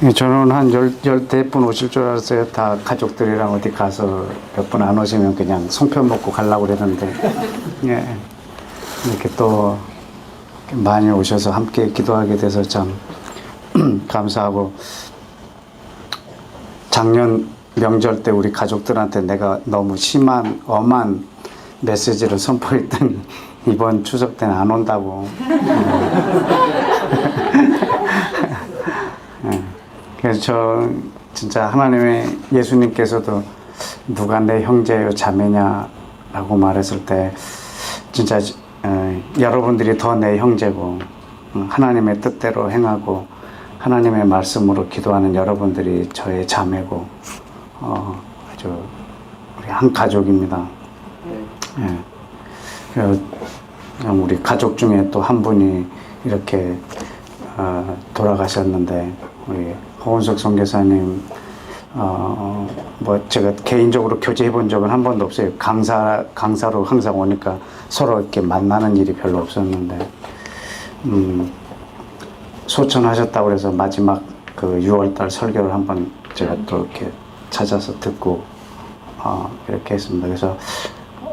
저는 한 열대 분 오실 줄 알았어요. 다 가족들이랑 어디 가서 몇 분 안 오시면 그냥 송편 먹고 가려고 그랬는데, 예. 이렇게 또 많이 오셔서 함께 기도하게 돼서 참 감사하고, 작년 명절 때 우리 가족들한테 내가 너무 심한, 엄한 메시지를 선포했더니 이번 추석 때는 안 온다고. 그래서 저 진짜 하나님의 예수님께서도 누가 내 형제요 자매냐라고 말했을 때 진짜 여러분들이 더 내 형제고 하나님의 뜻대로 행하고 하나님의 말씀으로 기도하는 여러분들이 저의 자매고 아주 우리 한 가족입니다. 우리 가족 중에 또 한 분이 이렇게 돌아가셨는데 우리 허원석 선교사님 뭐 제가 개인적으로 교제해 본 적은 한 번도 없어요. 강사로 항상 오니까 서로 이렇게 만나는 일이 별로 없었는데 소천하셨다고 그래서 마지막 그 6월달 설교를 한번 제가 또 이렇게 찾아서 듣고 이렇게 했습니다. 그래서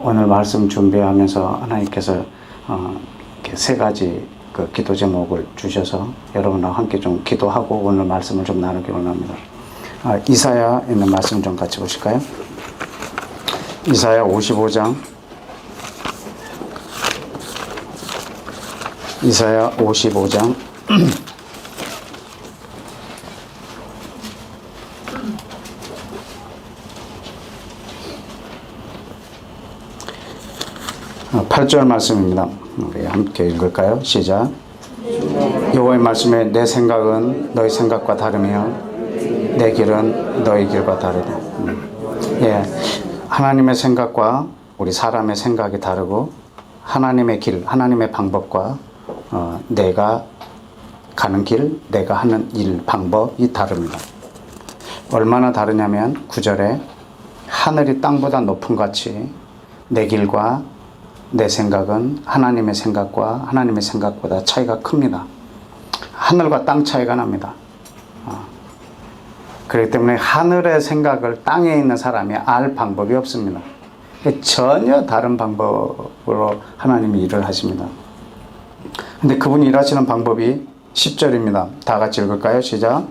오늘 말씀 준비하면서 하나님께서 이렇게 세 가지 그 기도 제목을 주셔서 여러분과 함께 좀 기도하고 오늘 말씀을 좀 나누기 원합니다. 이사야 있는 말씀 좀 같이 보실까요? 이사야 55장. 이사야 55장. 팔 절 말씀입니다. 우리 함께 읽을까요? 시작. 여호와의 말씀에 내 생각은 너희 생각과 다르며 내 길은 너희 길과 다르다. 예, 하나님의 생각과 우리 사람의 생각이 다르고 하나님의 길, 하나님의 방법과 내가 가는 길, 내가 하는 일, 방법이 다릅니다. 얼마나 다르냐면 9절에 하늘이 땅보다 높은 같이 내 길과 내 생각은 하나님의 생각과 하나님의 생각보다 차이가 큽니다. 하늘과 땅 차이가 납니다. 그렇기 때문에 하늘의 생각을 땅에 있는 사람이 알 방법이 없습니다. 전혀 다른 방법으로 하나님이 일을 하십니다. 근데 그분이 일하시는 방법이 10절입니다. 다 같이 읽을까요? 시작.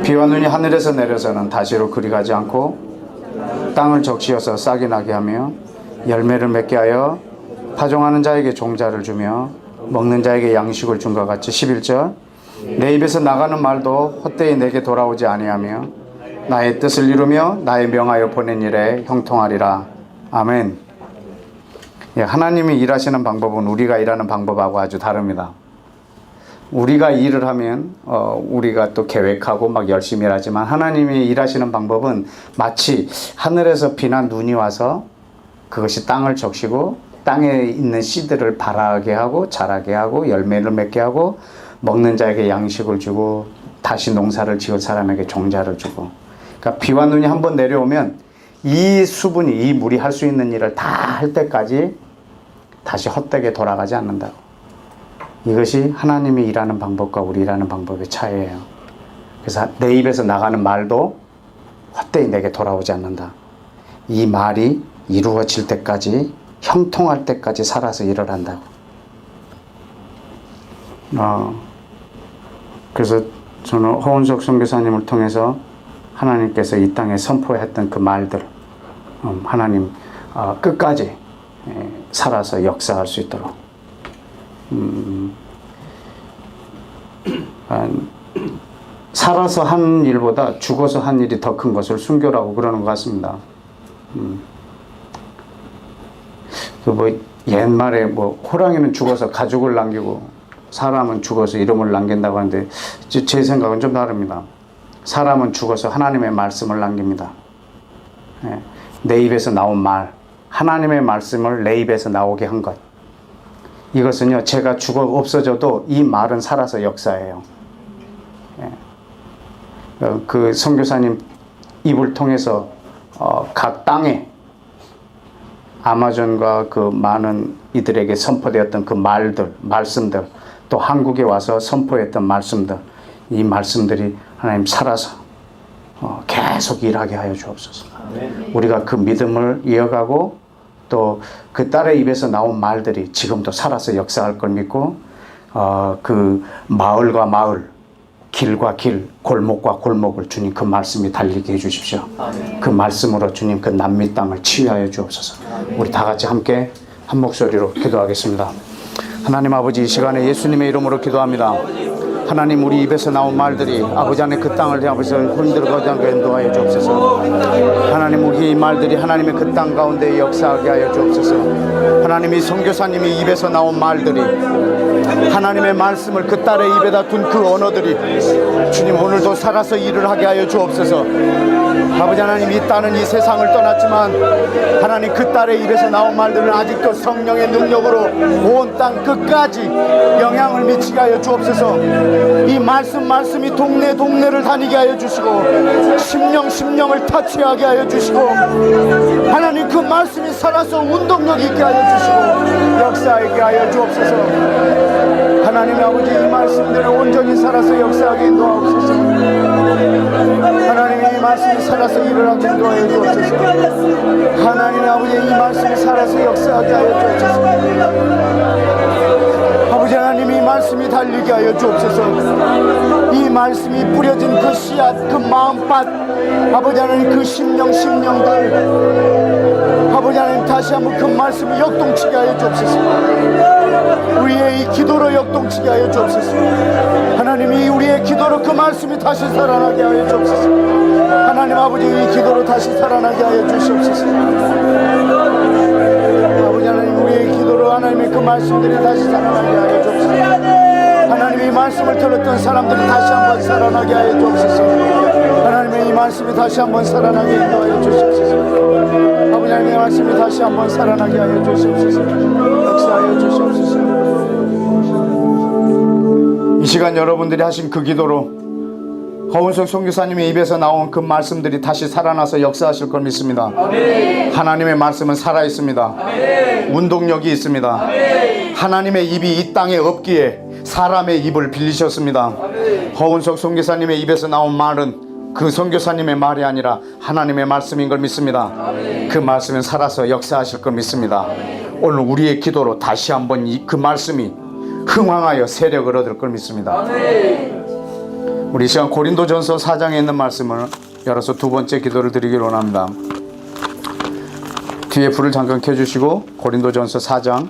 비와 눈이 하늘에서 내려서는 다시로 그리 가지 않고 땅을 적시어서 싹이 나게 하며 열매를 맺게 하여 파종하는 자에게 종자를 주며 먹는 자에게 양식을 준 것 같이 11절 내 입에서 나가는 말도 헛되이 내게 돌아오지 아니하며 나의 뜻을 이루며 나의 명하여 보낸 일에 형통하리라. 아멘. 예, 하나님이 일하시는 방법은 우리가 일하는 방법하고 아주 다릅니다. 우리가 일을 하면 우리가 또 계획하고 막 열심히 일하지만 하나님이 일하시는 방법은 마치 하늘에서 비나 눈이 와서 그것이 땅을 적시고 땅에 있는 씨들을 발하게 하고 자라게 하고 열매를 맺게 하고 먹는 자에게 양식을 주고 다시 농사를 지을 사람에게 종자를 주고, 그러니까 비와 눈이 한번 내려오면 이 수분이, 이 물이 할 수 있는 일을 다 할 때까지 다시 헛되게 돌아가지 않는다고. 이것이 하나님이 일하는 방법과 우리 일하는 방법의 차이예요. 그래서 내 입에서 나가는 말도 헛되이 내게 돌아오지 않는다. 이 말이 이루어질 때까지, 형통할 때까지 살아서 일을 한다고. 그래서 저는 허원석 선교사님을 통해서 하나님께서 이 땅에 선포했던 그 말들, 하나님 끝까지 살아서 역사할 수 있도록 살아서 한 일보다 죽어서 한 일이 더 큰 것을 순교라고 그러는 것 같습니다. 뭐 옛말에 뭐 호랑이는 죽어서 가죽을 남기고 사람은 죽어서 이름을 남긴다고 하는데 제 생각은 좀 다릅니다. 사람은 죽어서 하나님의 말씀을 남깁니다. 내 입에서 나온 말, 하나님의 말씀을 내 입에서 나오게 한 것, 이것은요 제가 죽어 없어져도 이 말은 살아서 역사해요. 그 선교사님 입을 통해서 각 땅에 아마존과 그 많은 이들에게 선포되었던 그 말들, 말씀들, 또 한국에 와서 선포했던 말씀들, 이 말씀들이 하나님 살아서 계속 일하게 하여 주옵소서. 우리가 그 믿음을 이어가고 또 그 딸의 입에서 나온 말들이 지금도 살아서 역사할 걸 믿고 그 마을과 마을, 길과 길, 골목과 골목을 주님 그 말씀이 달리게 해주십시오. 그 말씀으로 주님 그 남미 땅을 치유하여 주옵소서. 우리 다 같이 함께 한 목소리로 기도하겠습니다. 하나님 아버지, 이 시간에 예수님의 이름으로 기도합니다. 하나님, 우리 입에서 나온 말들이 아버지 안에 그 땅을 향해서 흔들어가지 않게 인도하여 주옵소서. 하나님, 우리 이 말들이 하나님의 그 땅 가운데 역사하게 하여 주옵소서. 하나님, 이 선교사님이 입에서 나온 말들이 하나님의 말씀을 그 딸의 입에다 둔 그 언어들이 주님 오늘도 살아서 일을 하게 하여 주옵소서. 아버지 하나님, 이 딸은 이 세상을 떠났지만 하나님 그 딸의 입에서 나온 말들은 아직도 성령의 능력으로 온 땅 끝까지 영향을 미치게 하여 주옵소서. 이 말씀이 동네를 다니게 하여 주시고 심령을 터치하게 하여 주시고 하나님 그 말씀이 살아서 운동력 있게 하여 주시고 역사하게 하여 주옵소서. 하나님 아버지, 이 말씀들을 온전히 살아서 역사하게 인도하옵소서. 하나님, 이 말씀이 살아서 일을 하게 인도하여 주옵소서. 하나님 아버지, 이 말씀이 살아서 역사하게 하여 주옵소서. 아버지 하나님, 이 말씀이 달리게 하여 주옵소서. 이 말씀이 뿌려진 그 씨앗, 그 마음밭, 아버지 하나님 그 심령들 아버지 하나님 다시 한번 그 말씀이 역동치게 하여 주옵소서. 우리의 이 기도로 역동치게 하여 주옵소서. 하나님이 우리의 기도로 그 말씀이 다시 살아나게 하여 주옵소서. 하나님 아버지, 이 기도로 다시 살아나게 하여 주시옵소서. 아버지 하나님, 우리의 기도로 하나님의 그 말씀들이 다시 살아나게 하여 주옵소서. 하나님이 이 말씀을 들었던 사람들이 다시 한번 살아나게 하여 주옵소서. 하나님의 이 말씀이 다시 한번 살아나게 인도하여 주시옵소서. 아버지 하나님의 말씀이 다시 한번 살아나게 하여 주시옵소서. 역사하여 주시옵소서. 이 시간 여러분들이 하신 그 기도로 허은석 선교사님의 입에서 나온 그 말씀들이 다시 살아나서 역사하실 걸 믿습니다. 아멘. 하나님의 말씀은 살아있습니다. 아멘. 운동력이 있습니다. 아멘. 하나님의 입이 이 땅에 없기에 사람의 입을 빌리셨습니다. 아멘. 허은석 선교사님의 입에서 나온 말은 그 선교사님의 말이 아니라 하나님의 말씀인 걸 믿습니다. 아멘. 그 말씀은 살아서 역사하실 걸 믿습니다. 아멘. 오늘 우리의 기도로 다시 한번 그 말씀이 흥황하여 세력을 얻을 걸 믿습니다. 아멘. 우리 시간 고린도전서 4장에 있는 말씀을 열어서 두 번째 기도를 드리기를 원합니다. 뒤에 불을 잠깐 켜주시고 고린도전서 4장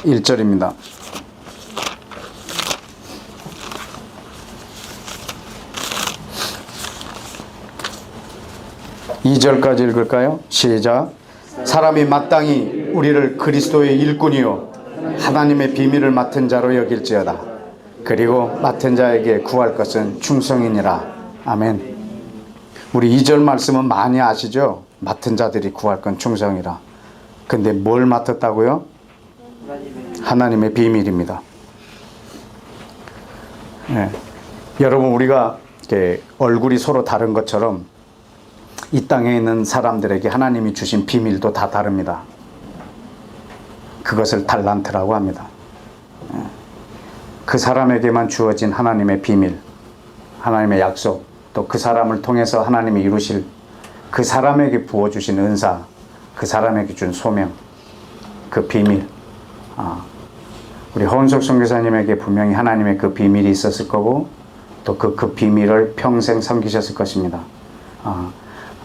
1절입니다. (2절까지) 읽을까요? 시작. 사람이 마땅히 우리를 그리스도의 일꾼이요 하나님의 비밀을 맡은 자로 여길지어다. 그리고 맡은 자에게 구할 것은 충성이니라. 아멘. 우리 2절 말씀은 많이 아시죠? 맡은 자들이 구할 건 충성이라. 근데 뭘 맡았다고요? 하나님의 비밀입니다. 네. 여러분, 우리가 이렇게 얼굴이 서로 다른 것처럼 이 땅에 있는 사람들에게 하나님이 주신 비밀도 다 다릅니다. 그것을 달란트라고 합니다. 그 사람에게만 주어진 하나님의 비밀, 하나님의 약속, 또 그 사람을 통해서 하나님이 이루실 그 사람에게 부어주신 은사, 그 사람에게 준 소명, 그 비밀. 우리 허은석 선교사님에게 분명히 하나님의 그 비밀이 있었을 거고 또 그 비밀을 평생 섬기셨을 것입니다.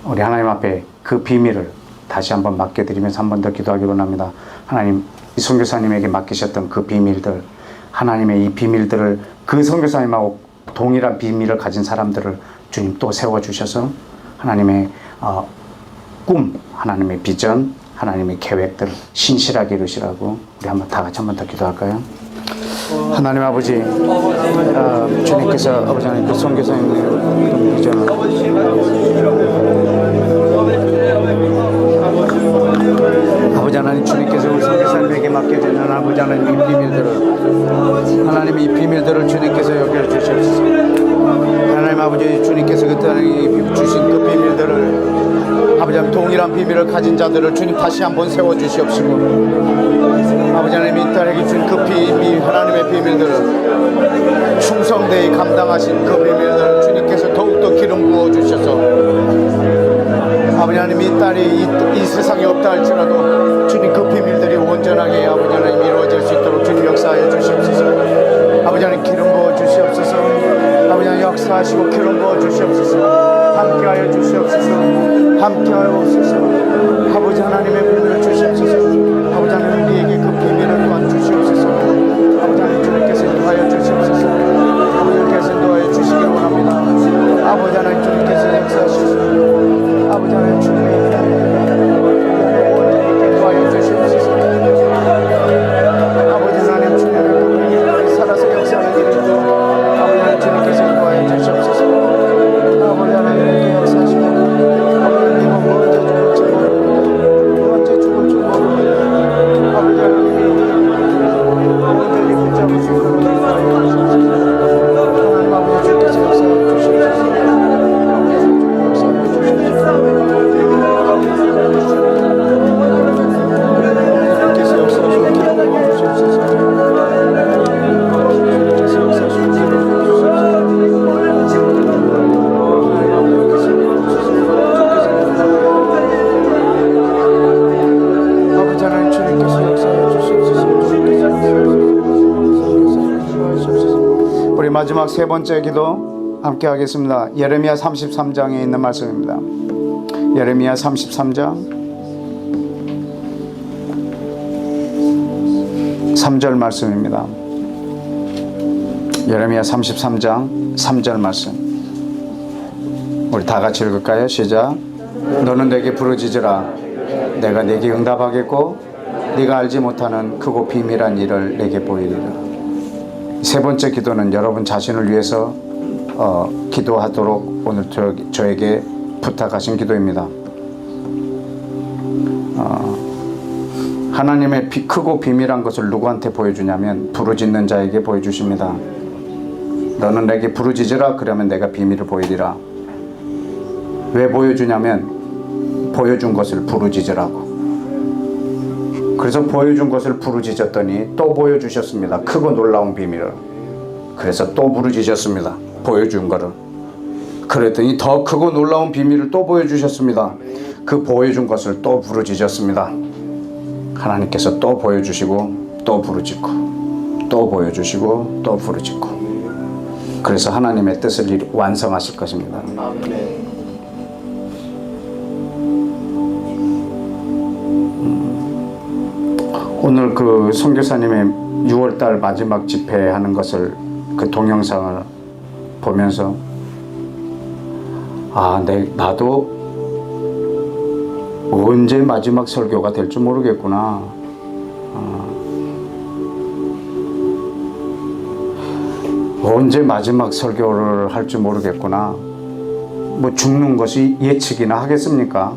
우리 하나님 앞에 그 비밀을 다시 한번 맡겨드리면서 한 번 더 기도하기로 합니다. 하나님, 이 선교사님에게 맡기셨던 그 비밀들, 하나님의 이 비밀들을 그 선교사님하고 동일한 비밀을 가진 사람들을 주님 또 세워주셔서 하나님의 꿈, 하나님의 비전, 하나님의 계획들을 신실하게 이루시라고 우리 한번 다 같이 한 번 더 기도할까요? 하나님 아버지, 주님께서 아버지 하나님 그 선교사님의 비전을 아버지 하나님, 주님께서 우리 선교사님에게 맡겨주는 아버지 하나님 이 비밀들을 하나님 이 비밀들을 주님께서 여겨주시옵소서. 하나님 아버지, 주님께서 그 땅에 주신 그 비밀들을 아버지 하나님 동일한 비밀을 가진 자들을 주님 다시 한번 세워주시옵시고 아버지 하나님 이 딸에게 준 그 비밀 하나님의 비밀들을 충성되이 감당하신 그 비밀들을 주님께서 더욱더 기름 부어 주셔서 아버지 하나님 이 딸이 이 세상에 없다 할지라도 주님 그 비밀들이 온전하게 아버지 하나님 이루어질 수 있도록 주님 역사하여 주시옵소서. 아버지 하나님 기름 부어 주시옵소서. 아버지 하나님 역사하시고 기름 부어 주시옵소서. 함께하여 주시옵소서. 함께하여 오소서. 아버지 하나님의 비밀을 주시옵소서. 아버지 하나님 우리에게 그 비밀을 또한 주시옵소서. 아버지 하나님 주님께서 인도하여 주시옵소서. 아버지 하나님께서 인도하여 주시기 원합니다. 아버지 하나님 주님께서 역사하시옵소서. 아버지 하나님 주님의 온전히 인도하여 주시옵소서. 아버지 하나님 주님의 그 비밀을 살아서 역사하는 일이 있도록 아버지 하나님 주님께서 인도하여 주시옵소서. 아버지 하나님 역사하시고 아버지 하나님 언제 죽을지 모릅니다. 아버지 하나님 온전히 붙잡을 수 있도록 하나님 아버지 주께서 역사해 주시옵소서. 마지막 세 번째 기도 함께 하겠습니다. 예레미야 33장에 있는 말씀입니다. 예레미야 33장 3절 말씀입니다. 예레미야 33장 3절 말씀 우리 다 같이 읽을까요? 시작. 너는 내게 부르짖으라 내가 내게 응답하겠고 네가 알지 못하는 크고 비밀한 일을 내게 보이리라. 세 번째 기도는 여러분 자신을 위해서 기도하도록 오늘 저에게 부탁하신 기도입니다. 하나님의 크고 비밀한 것을 누구한테 보여주냐면 부르짖는 자에게 보여주십니다. 너는 내게 부르짖으라 그러면 내가 비밀을 보이리라. 왜 보여주냐면 보여준 것을 부르짖으라고. 그래서 보여준 것을 부르짖었더니 또 보여주셨습니다. 크고 놀라운 비밀을. 그래서 또 부르짖었습니다. 보여준 거를. 그랬더니 더 크고 놀라운 비밀을 또 보여주셨습니다. 그 보여준 것을 또 부르짖었습니다. 하나님께서 또 보여주시고 또 부르짖고 또 보여주시고 또 부르짖고 그래서 하나님의 뜻을 완성하실 것입니다. 오늘 그 선교사님의 6월달 마지막 집회하는 것을 그 동영상을 보면서 나도 언제 마지막 설교가 될지 모르겠구나. 언제 마지막 설교를 할지 모르겠구나. 뭐 죽는 것이 예측이나 하겠습니까?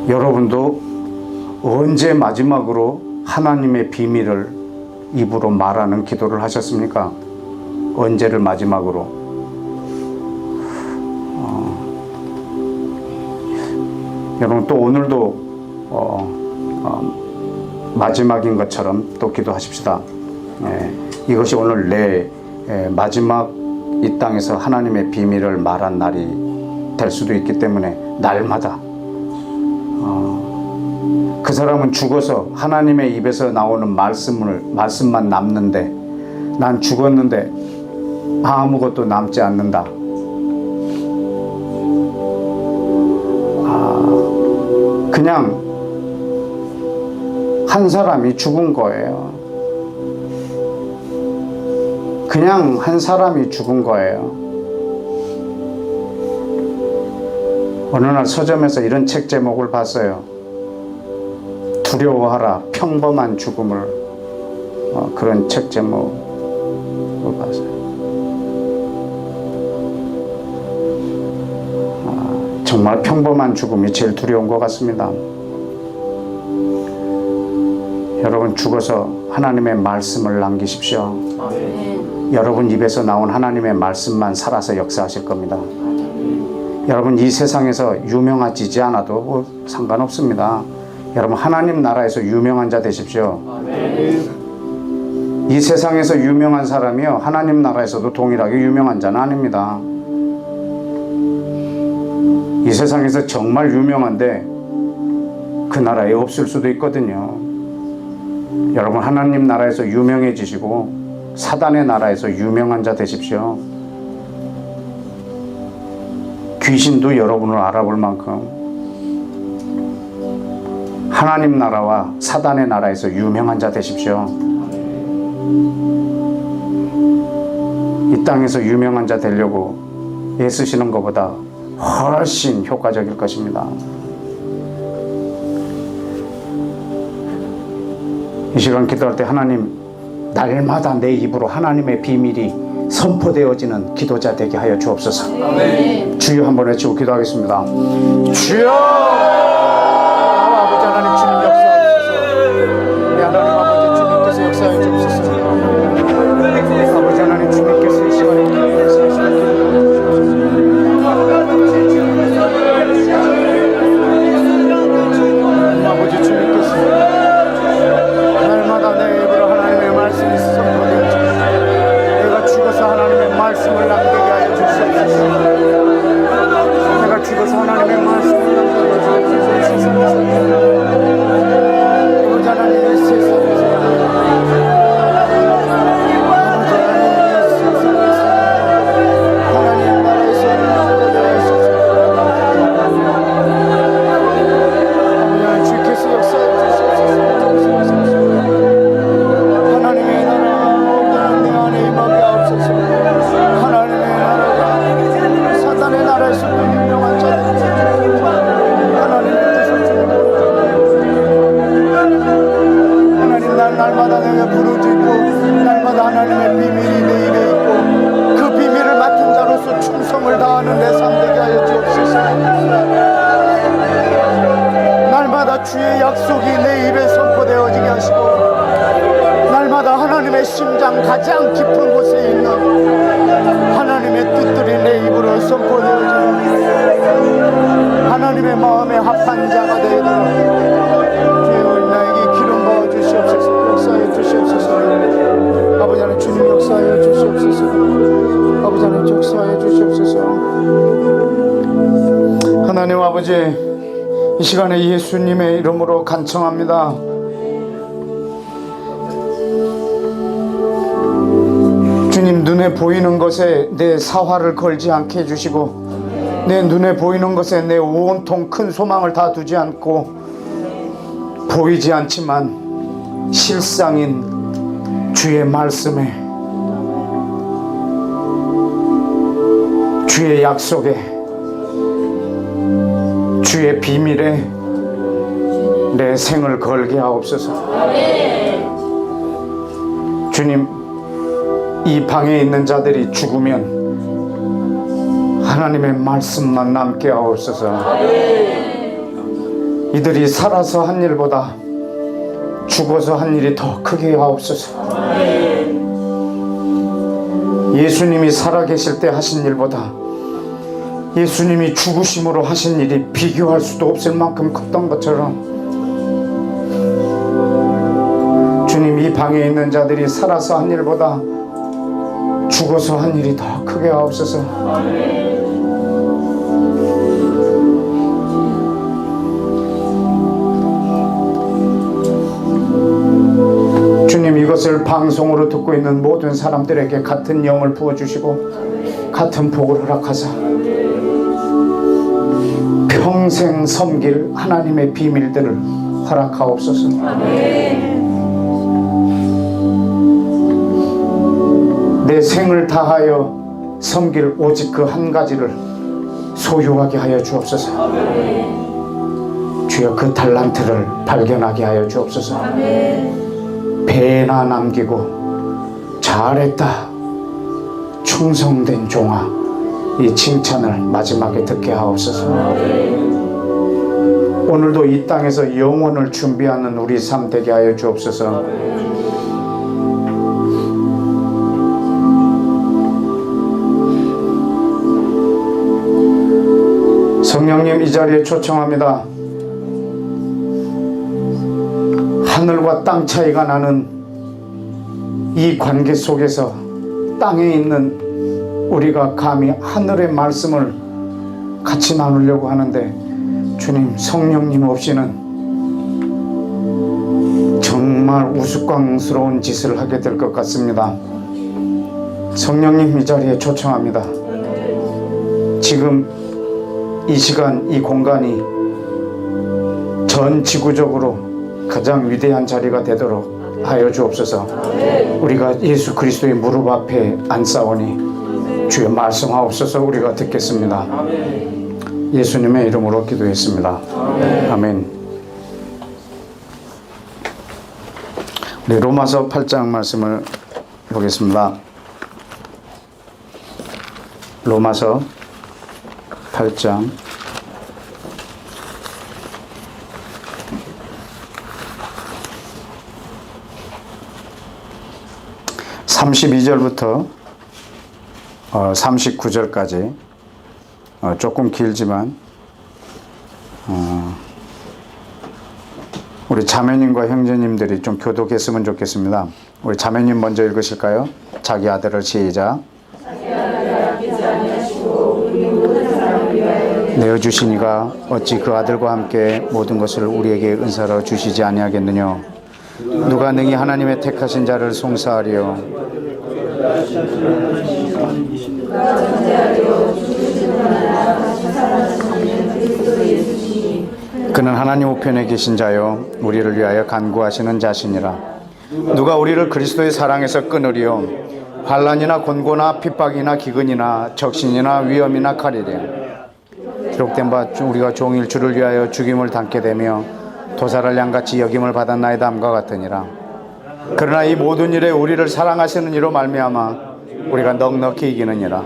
여러분도 언제 마지막으로 하나님의 비밀을 입으로 말하는 기도를 하셨습니까? 언제를 마지막으로? 여러분 또 오늘도 마지막인 것처럼 또 기도하십시다. 이것이 오늘 내 마지막 이 땅에서 하나님의 비밀을 말한 날이 될 수도 있기 때문에 날마다 그 사람은 죽어서 하나님의 입에서 나오는 말씀만 남는데 난 죽었는데 아무것도 남지 않는다. 그냥 한 사람이 죽은 거예요. 그냥 한 사람이 죽은 거예요. 어느 날 서점에서 이런 책 제목을 봤어요. 두려워하라 평범한 죽음을. 그런 책 제목을 봤어요. 정말 평범한 죽음이 제일 두려운 것 같습니다. 여러분 죽어서 하나님의 말씀을 남기십시오. 여러분 입에서 나온 하나님의 말씀만 살아서 역사하실 겁니다. 여러분 이 세상에서 유명하지 않아도 상관없습니다. 여러분 하나님 나라에서 유명한 자 되십시오. 이 세상에서 유명한 사람이요 하나님 나라에서도 동일하게 유명한 자는 아닙니다. 이 세상에서 정말 유명한데 그 나라에 없을 수도 있거든요. 여러분 하나님 나라에서 유명해지시고 사단의 나라에서 유명한 자 되십시오. 귀신도 여러분을 알아볼 만큼 하나님 나라와 사단의 나라에서 유명한 자 되십시오. 이 땅에서 유명한 자 되려고 애쓰시는 것보다 훨씬 효과적일 것입니다. 이 시간 기도할 때 하나님 날마다 내 입으로 하나님의 비밀이 선포되어지는 기도자 되게 하여 주옵소서. 아멘. 주여 한번 외치고 기도하겠습니다. 주여 아버지 하나님 주님 역사하옵소서. 우리 하나님 아버지 주님께서 역사하여 주옵소서. 아버지 하나님 주님께서 이 시간에 아버지 주님께서 날마다 내 입으로 하나님의 말씀이 선포되어지고 내가 죽어서 하나님의 말씀을 남기게 하여 주시옵소서. 내가 죽어서 하나님의 말씀을 남기게 하여 주시옵소서. 아버지 하나님의 세상에서 하나님 나라에서 남기게 하소서. 아버지 주께서 역사해 주시옵소서. 하나님의 나라 내 안에 임하게 하옵소서. 하나님의 나라가 사단의 나라에서도 유명한 자들 하나님의 뜻을 주옵소서. 하나님 날마다 내가 부르짖고 날마다 하나님의 비밀이 내 입에 있고 그 비밀을 맡은 자로서 충성을 다하는 내 삶 되게 하여 주옵소서. 날마다 주의 약속이 내 입에 선포되어지게 하시고 날마다 하나님의 심장 가장 깊은 곳에 있는 하나님의 뜻들이 내 입으로 선포되어지는 하나님의 마음에 합한 자가 되도록 주여 나에게 기름 부어 주시옵소서. 역사하여 주시옵소서. 아버지 하나님 주님 역사하여 주시옵소서. 아버지 하나님 역사하여 주시옵소서. 하나님 아버지 이 시간에 예수님의 이름으로 간청합니다. 주님 눈에 보이는 것에 내 사활을 걸지 않게 해주시고 내 눈에 보이는 것에 내 온통 큰 소망을 다 두지 않고 보이지 않지만 실상인 주의 말씀에 주의 약속에 주의 비밀에 내 생을 걸게 하옵소서. 주님 이 방에 있는 자들이 죽으면 하나님의 말씀만 남게 하옵소서. 이들이 살아서 한 일보다 죽어서 한 일이 더 크게 하옵소서. 예수님이 살아계실 때 하신 일보다 예수님이 죽으심으로 하신 일이 비교할 수도 없을 만큼 컸던 것처럼 주님 이 방에 있는 자들이 살아서 한 일보다 죽어서 한 일이 더 크게 하옵소서. 주님 이것을 방송으로 듣고 있는 모든 사람들에게 같은 영을 부어주시고 같은 복을 허락하사 평생 섬길 하나님의 비밀들을 허락하옵소서. 내 생을 다하여 섬길 오직 그 한 가지를 소유하게 하여 주옵소서. 주여 그 달란트를 발견하게 하여 주옵소서. 배나 남기고 잘했다 충성된 종아 이 칭찬을 마지막에 듣게 하옵소서. 오늘도 이 땅에서 영혼을 준비하는 우리 삶 되게 하여 주옵소서. 성령님 이 자리에 초청합니다. 하늘과 땅 차이가 나는 이 관계 속에서 땅에 있는 우리가 감히 하늘의 말씀을 같이 나누려고 하는데, 주님, 성령님 없이는 정말 우스꽝스러운 짓을 하게 될 것 같습니다. 성령님 이 자리에 초청합니다. 지금 이 시간, 이 공간이 전 지구적으로 가장 위대한 자리가 되도록 하여 주옵소서. 우리가 예수 그리스도의 무릎 앞에 앉사오니 주의 말씀하옵소서. 우리가 듣겠습니다. 예수님의 이름으로 기도했습니다. 아멘. 네, 로마서 8장 말씀을 보겠습니다. 로마서 8장 32절부터 39절까지 조금 길지만 우리 자매님과 형제님들이 좀 교독했으면 좋겠습니다. 우리 자매님 먼저 읽으실까요? 자기 아들을 시작. 내어주시니가 어찌 그 아들과 함께 모든 것을 우리에게 은사로 주시지 아니하겠느냐. 누가 능히 하나님의 택하신 자를 송사하리요. 그는 하나님 우편에 계신 자요 우리를 위하여 간구하시는 자시니라. 누가 우리를 그리스도의 사랑에서 끊으리요. 환난이나 곤고나 핍박이나 기근이나 적신이나 위험이나 칼이랴. 기록된 바 우리가 종일 주를 위하여 죽임을 당게 되며 도살을 양같이 여김을 받았나이다 함과 같으니라. 그러나 이 모든 일에 우리를 사랑하시는 이로 말미암아 우리가 넉넉히 이기느니라.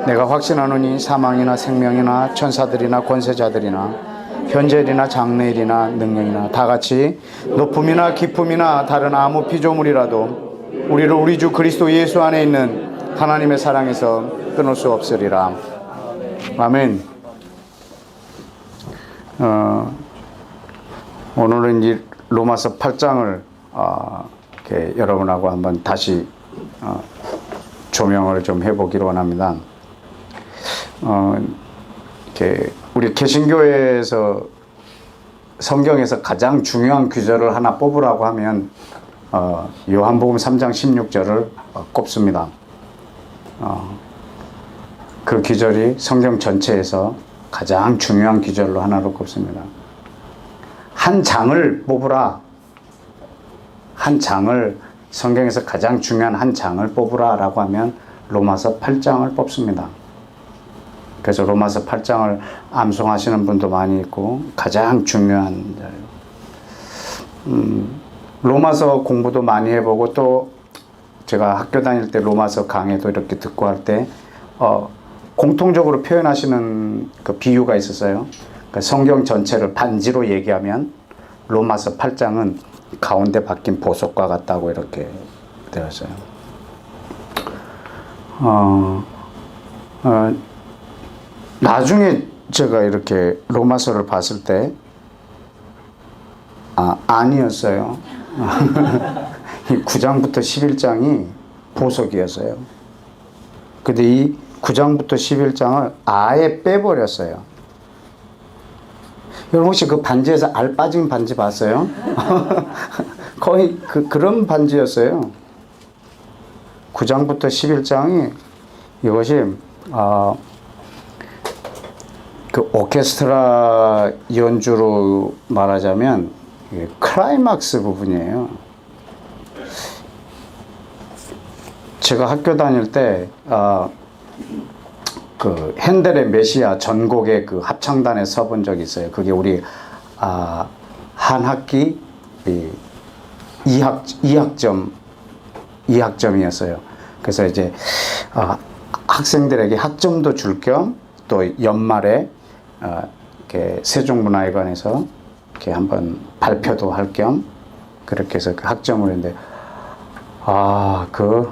내가 확신하노니 사망이나 생명이나 천사들이나 권세자들이나 현재일이나 장래일이나 능력이나 다같이 높음이나 깊음이나 다른 아무 피조물이라도 우리를 우리 주 그리스도 예수 안에 있는 하나님의 사랑에서 끊을 수 없으리라. 아멘. 오늘은 이 로마서 8장을 이렇게 여러분하고 한번 다시 조명을 좀 해보기로 원합니다. 이렇게 우리 개신교에서 성경에서 가장 중요한 구절을 하나 뽑으라고 하면 요한복음 3장 16절을 꼽습니다. 그 구절이 성경 전체에서 가장 중요한 구절로 하나로 꼽습니다. 한 장을 뽑으라. 한 장을, 성경에서 가장 중요한 한 장을 뽑으라 라고 하면 로마서 8장을 뽑습니다. 그래서 로마서 8장을 암송하시는 분도 많이 있고 가장 중요한 로마서 공부도 많이 해보고, 또 제가 학교 다닐 때 로마서 강의도 이렇게 듣고 할 때 공통적으로 표현하시는 그 비유가 있었어요. 그러니까 성경 전체를 반지로 얘기하면 로마서 8장은 가운데 박힌 보석과 같다고 이렇게 되었어요. 나중에 제가 이렇게 로마서를 봤을 때 아니었어요. 9장부터 11장이 보석이었어요. 근데 이 9장부터 11장을 아예 빼버렸어요. 여러분 혹시 그 반지에서 알 빠진 반지 봤어요? 거의 그런 반지였어요. 9장부터 11장이 이것이 그 오케스트라 연주로 말하자면 클라이막스 부분이에요. 제가 학교 다닐 때 그 핸델의 메시아 전곡의 그 합창단에 서본 적이 있어요. 그게 우리 한 학기 2학점이었어요. 그래서 이제 학생들에게 학점도 줄 겸 또 연말에 이렇게 세종문화회관에서 이렇게 한번 발표도 할 겸 그렇게 해서 그 학점을 했는데, 그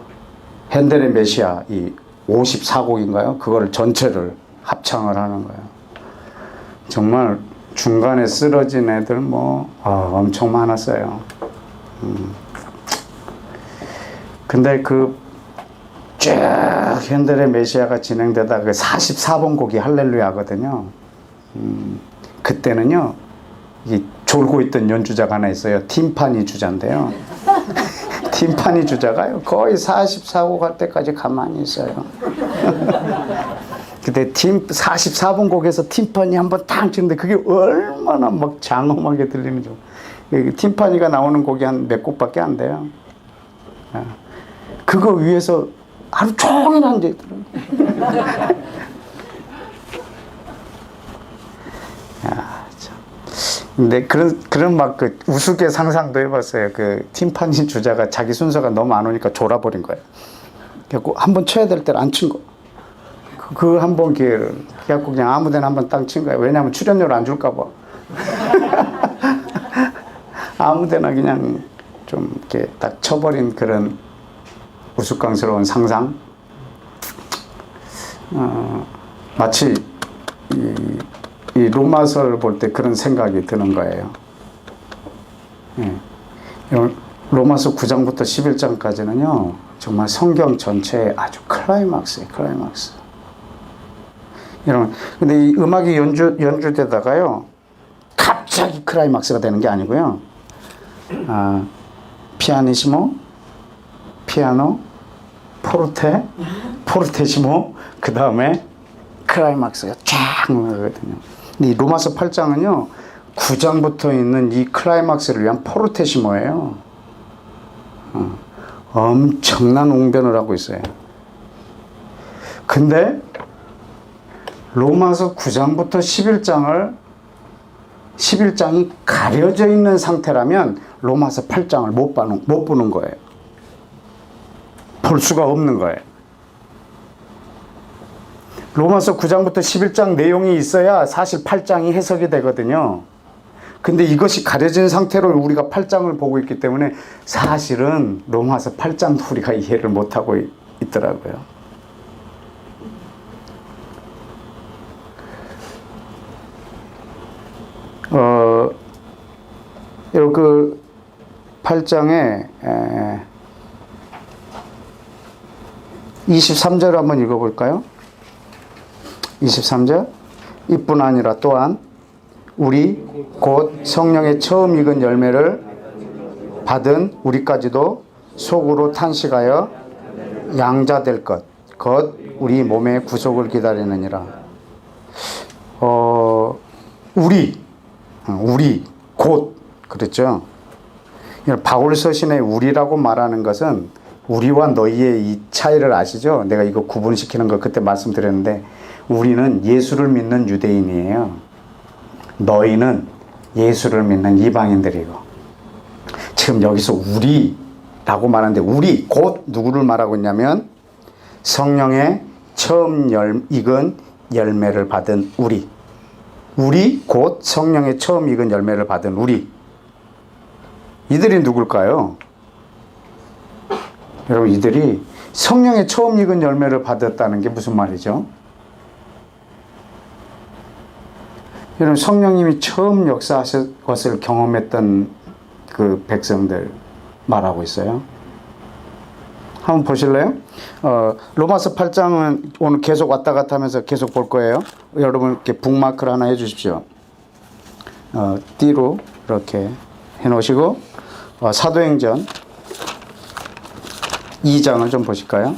핸델의 메시아 이 54곡인가요? 그거를 전체를 합창을 하는 거예요. 정말 중간에 쓰러진 애들 뭐 엄청 많았어요. 근데 그 쭉 현대의 메시아가 진행되다 그 44번 곡이 할렐루야거든요. 그때는요, 이 졸고 있던 연주자가 하나 있어요. 팀파니 주자인데요. 팀파니 주자가요, 거의 44곡 할 때까지 가만히 있어요. 그때 44번 곡에서 팀파니 한번 탕 치는데 그게 얼마나 막 장엄하게 들리는지. 팀파니가 나오는 곡이 한 몇 곡밖에 안 돼요. 그거 위에서 하루 종일 앉아있더라고요. 야, 참. 근데 그런 막 그 우스개 상상도 해봤어요. 그 팀파니 주자가 자기 순서가 너무 안 오니까 졸아버린 거예요. 그래갖고 한번 쳐야 될 때를 안 친 거. 그 한 번 기회를. 그래갖고 그냥 아무 데나 한번 땅 친 거예요. 왜냐하면 출연료를 안 줄까봐. 아무 데나 그냥 좀 이렇게 딱 쳐버린 그런 우스꽝스러운 상상. 마치 이 로마서를 볼 때 그런 생각이 드는 거예요. 예. 로마서 9장부터 11장까지는요, 정말 성경 전체의 아주 클라이막스예요, 클라이막스. 근데 이 음악이 연주되다가요, 갑자기 클라이막스가 되는 게 아니고요, 피아니시모, 피아노, 포르테시모, 그 다음에 클라이막스가 쫙 나가거든요. 근데 이 로마서 8장은요, 9장부터 있는 이 클라이막스를 위한 포르테시모예요. 엄청난 웅변을 하고 있어요. 근데 로마서 9장부터 11장이 가려져 있는 상태라면 로마서 8장을 못 보는 거예요. 볼 수가 없는 거예요. 로마서 9장부터 11장 내용이 있어야 사실 8장이 해석이 되거든요. 근데 이것이 가려진 상태로 우리가 8장을 보고 있기 때문에 사실은 로마서 8장도 우리가 이해를 못하고 있더라고요. 그 8장에 23절 한번 읽어볼까요? 23절. 이뿐 아니라 또한 우리 곧 성령의 처음 익은 열매를 받은 우리까지도 속으로 탄식하여 양자될 것 우리 몸의 구속을 기다리느니라. 우리 곧 그랬죠. 바울 서신의 우리라고 말하는 것은 우리와 너희의 이 차이를 아시죠? 내가 이거 구분시키는 거 그때 말씀드렸는데, 우리는 예수를 믿는 유대인이에요. 너희는 예수를 믿는 이방인들이고. 지금 여기서 우리라고 말하는데, 우리 곧 누구를 말하고 있냐면 성령의 처음 익은 열매를 받은 우리 곧 성령의 처음 익은 열매를 받은 우리. 이들이 누굴까요? 여러분, 이들이 성령의 처음 익은 열매를 받았다는 게 무슨 말이죠? 여러분, 성령님이 처음 역사하실 것을 경험했던 그 백성들 말하고 있어요. 한번 보실래요? 로마서 8장은 오늘 계속 왔다 갔다 하면서 계속 볼 거예요. 여러분, 이렇게 북마크를 하나 해주십시오. 띠로 이렇게 해놓으시고, 사도행전 2장을 좀 보실까요?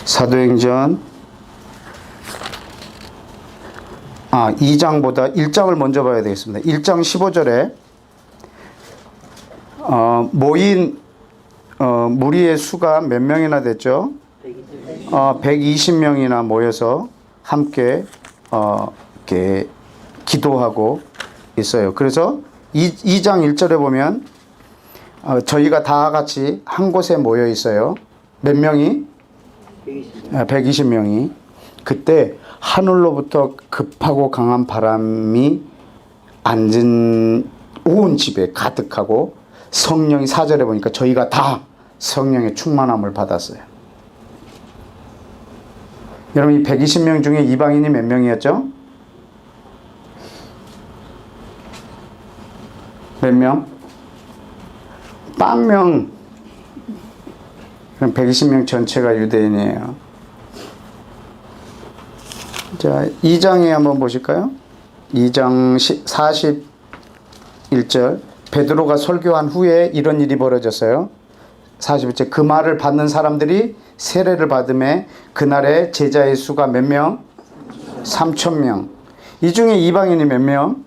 사도행전 2장보다 1장을 먼저 봐야 되겠습니다. 1장 15절에 모인 무리의 수가 몇 명이나 됐죠? 120명이나 모여서 함께 이렇게 기도하고 있어요. 그래서 2장 1절에 보면 저희가 다 같이 한 곳에 모여 있어요. 몇 명이? 120명이. 그때 하늘로부터 급하고 강한 바람이 앉은 온 집에 가득하고 성령이 4절에 보니까 저희가 다 성령의 충만함을 받았어요. 여러분 이 120명 중에 이방인이 몇 명이었죠? 몇 명? 빵명. 그럼 120명 전체가 유대인이에요. 자, 2장에 한번 보실까요? 2장 41절. 베드로가 설교한 후에 이런 일이 벌어졌어요. 41절. 그 말을 받는 사람들이 세례를 받음에 그날의 제자의 수가 몇 명? 3,000명. 이 중에 이방인이 몇 명?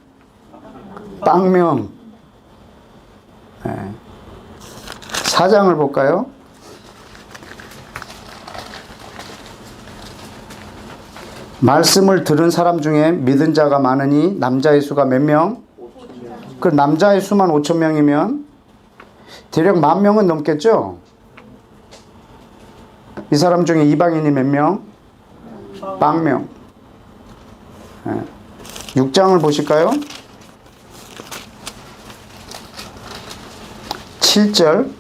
빵명. 네. 4장을 볼까요? 말씀을 들은 사람 중에 믿은 자가 많으니 남자의 수가 몇 명? 그 남자의 수만 5,000명이면 대략 10,000명은 넘겠죠? 이 사람 중에 이방인이 몇 명? 빵명. 6장을 보실까요? 7절.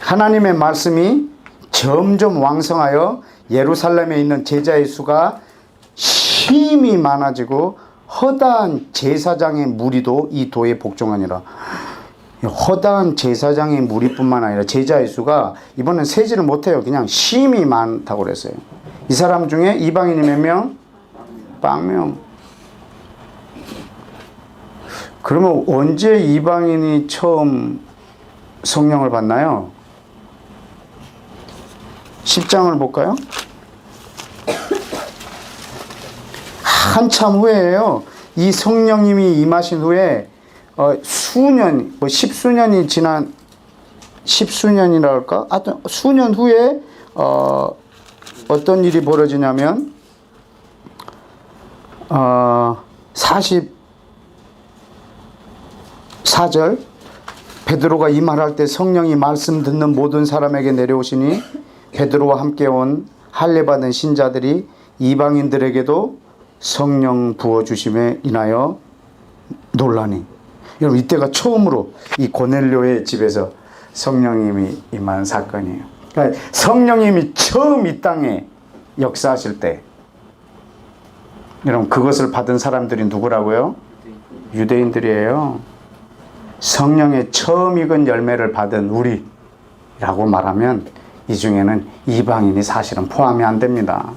하나님의 말씀이 점점 왕성하여 예루살렘에 있는 제자의 수가 심히 많아지고 허다한 제사장의 무리도 이 도에 복종하니라. 허다한 제사장의 무리뿐만 아니라 제자의 수가 이번엔 세지를 못해요. 그냥 심히 많다고 그랬어요. 이 사람 중에 이방인이 몇 명? 빵명. 그러면 언제 이방인이 처음 성령을 받나요? 10장을 볼까요? 한참 후에예요. 이 성령님이 임하신 후에 수년, 뭐 십수년이 지난, 십수년이라 할까? 하여튼 수년 후에 어떤 일이 벌어지냐면 44절. 베드로가 이 말할 때 성령이 말씀 듣는 모든 사람에게 내려오시니 베드로와 함께 온 할례 받은 신자들이 이방인들에게도 성령 부어주심에 인하여 놀라니. 여러분 이때가 처음으로 이 고넬료의 집에서 성령님이 임한 사건이에요. 그러니까 성령님이 처음 이 땅에 역사하실 때 여러분 그것을 받은 사람들이 누구라고요? 유대인들이에요. 성령의 처음 익은 열매를 받은 우리라고 말하면 이 중에는 이방인이 사실은 포함이 안 됩니다.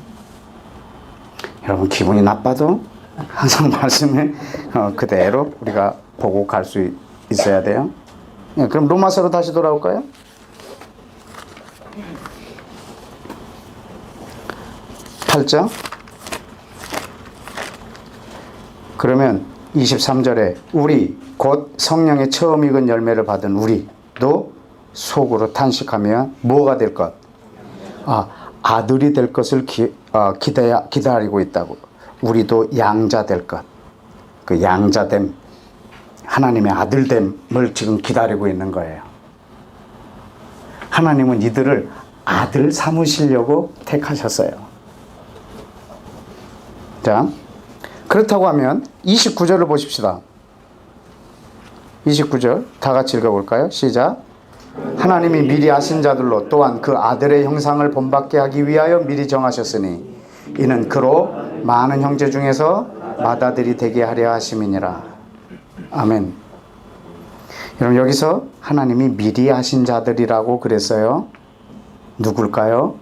여러분 기분이 나빠도 항상 말씀을 그대로 우리가 보고 갈 수 있어야 돼요. 그럼 로마서로 다시 돌아올까요? (8장) 그러면 23절에 우리 곧 성령의 처음 익은 열매를 받은 우리도 속으로 탄식하며 뭐가 될 것? 아들이 될 것을 기다리고 있다고. 우리도 양자 될 것. 그 양자됨, 하나님의 아들됨을 지금 기다리고 있는 거예요. 하나님은 이들을 아들 삼으시려고 택하셨어요. 자, 그렇다고 하면 29절을 보십시다. 29절 다 같이 읽어볼까요? 시작. 하나님이 미리 아신 자들로 또한 그 아들의 형상을 본받게 하기 위하여 미리 정하셨으니 이는 그로 많은 형제 중에서 맏아들이 되게 하려 하심이니라. 아멘. 여러분 여기서 하나님이 미리 아신 자들이라고 그랬어요. 누굴까요?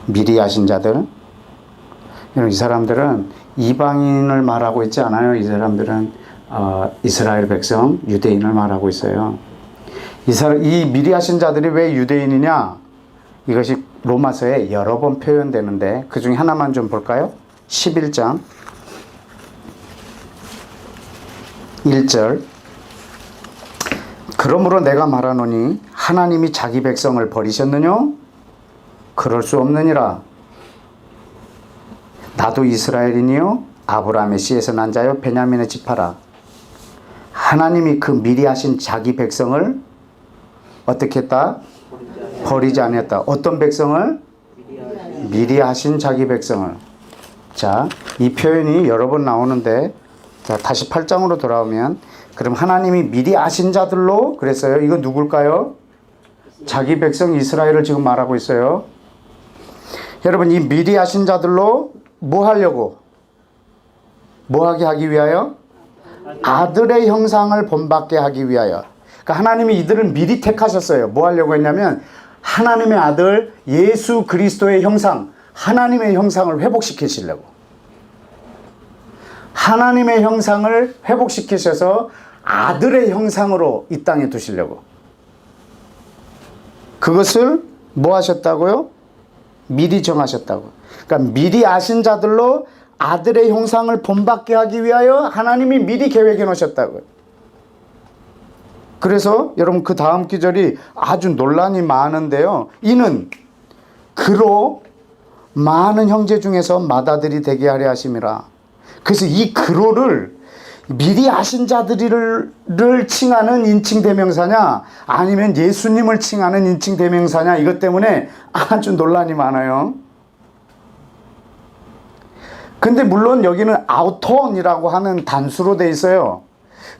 미리 아신 자들. 여러분 이 사람들은 이방인을 말하고 있지 않아요. 이 사람들은 이스라엘 백성, 유대인을 말하고 있어요. 이 미리 하신 자들이 왜 유대인이냐? 이것이 로마서에 여러 번 표현되는데 그 중에 하나만 좀 볼까요? 11장 1절. 그러므로 내가 말하노니 하나님이 자기 백성을 버리셨느냐? 그럴 수 없느니라. 나도 이스라엘이니요 아브라함의 씨에서 난 자요 베냐민의 지파라. 하나님이 그 미리 하신 자기 백성을 어떻게 했다? 버리지 않았다. 어떤 백성을? 미리 하신 자기 백성을. 자, 이 표현이 여러 번 나오는데 자, 다시 8장으로 돌아오면 그럼 하나님이 미리 아신 자들로 그랬어요. 이거 누굴까요? 자기 백성 이스라엘을 지금 말하고 있어요. 여러분, 이 미리 아신 자들로 뭐 하려고? 뭐 하게 하기 위하여? 아들의 형상을 본받게 하기 위하여. 그러니까 하나님이 이들을 미리 택하셨어요. 뭐 하려고 했냐면 하나님의 아들 예수 그리스도의 형상, 하나님의 형상을 회복시키시려고. 하나님의 형상을 회복시키셔서 아들의 형상으로 이 땅에 두시려고. 그것을 뭐 하셨다고요? 미리 정하셨다고. 그러니까 미리 아신 자들로 아들의 형상을 본받게 하기 위하여 하나님이 미리 계획해 놓으셨다고요. 그래서 여러분 그 다음 기절이 아주 논란이 많은데요. 이는 그로 많은 형제 중에서 맏아들이 되게 하려 하심이라. 그래서 이 그로를 미리 아신 자들을 칭하는 인칭 대명사냐 아니면 예수님을 칭하는 인칭 대명사냐, 이것 때문에 아주 논란이 많아요. 근데 물론 여기는 아우톤이라고 하는 단수로 돼 있어요.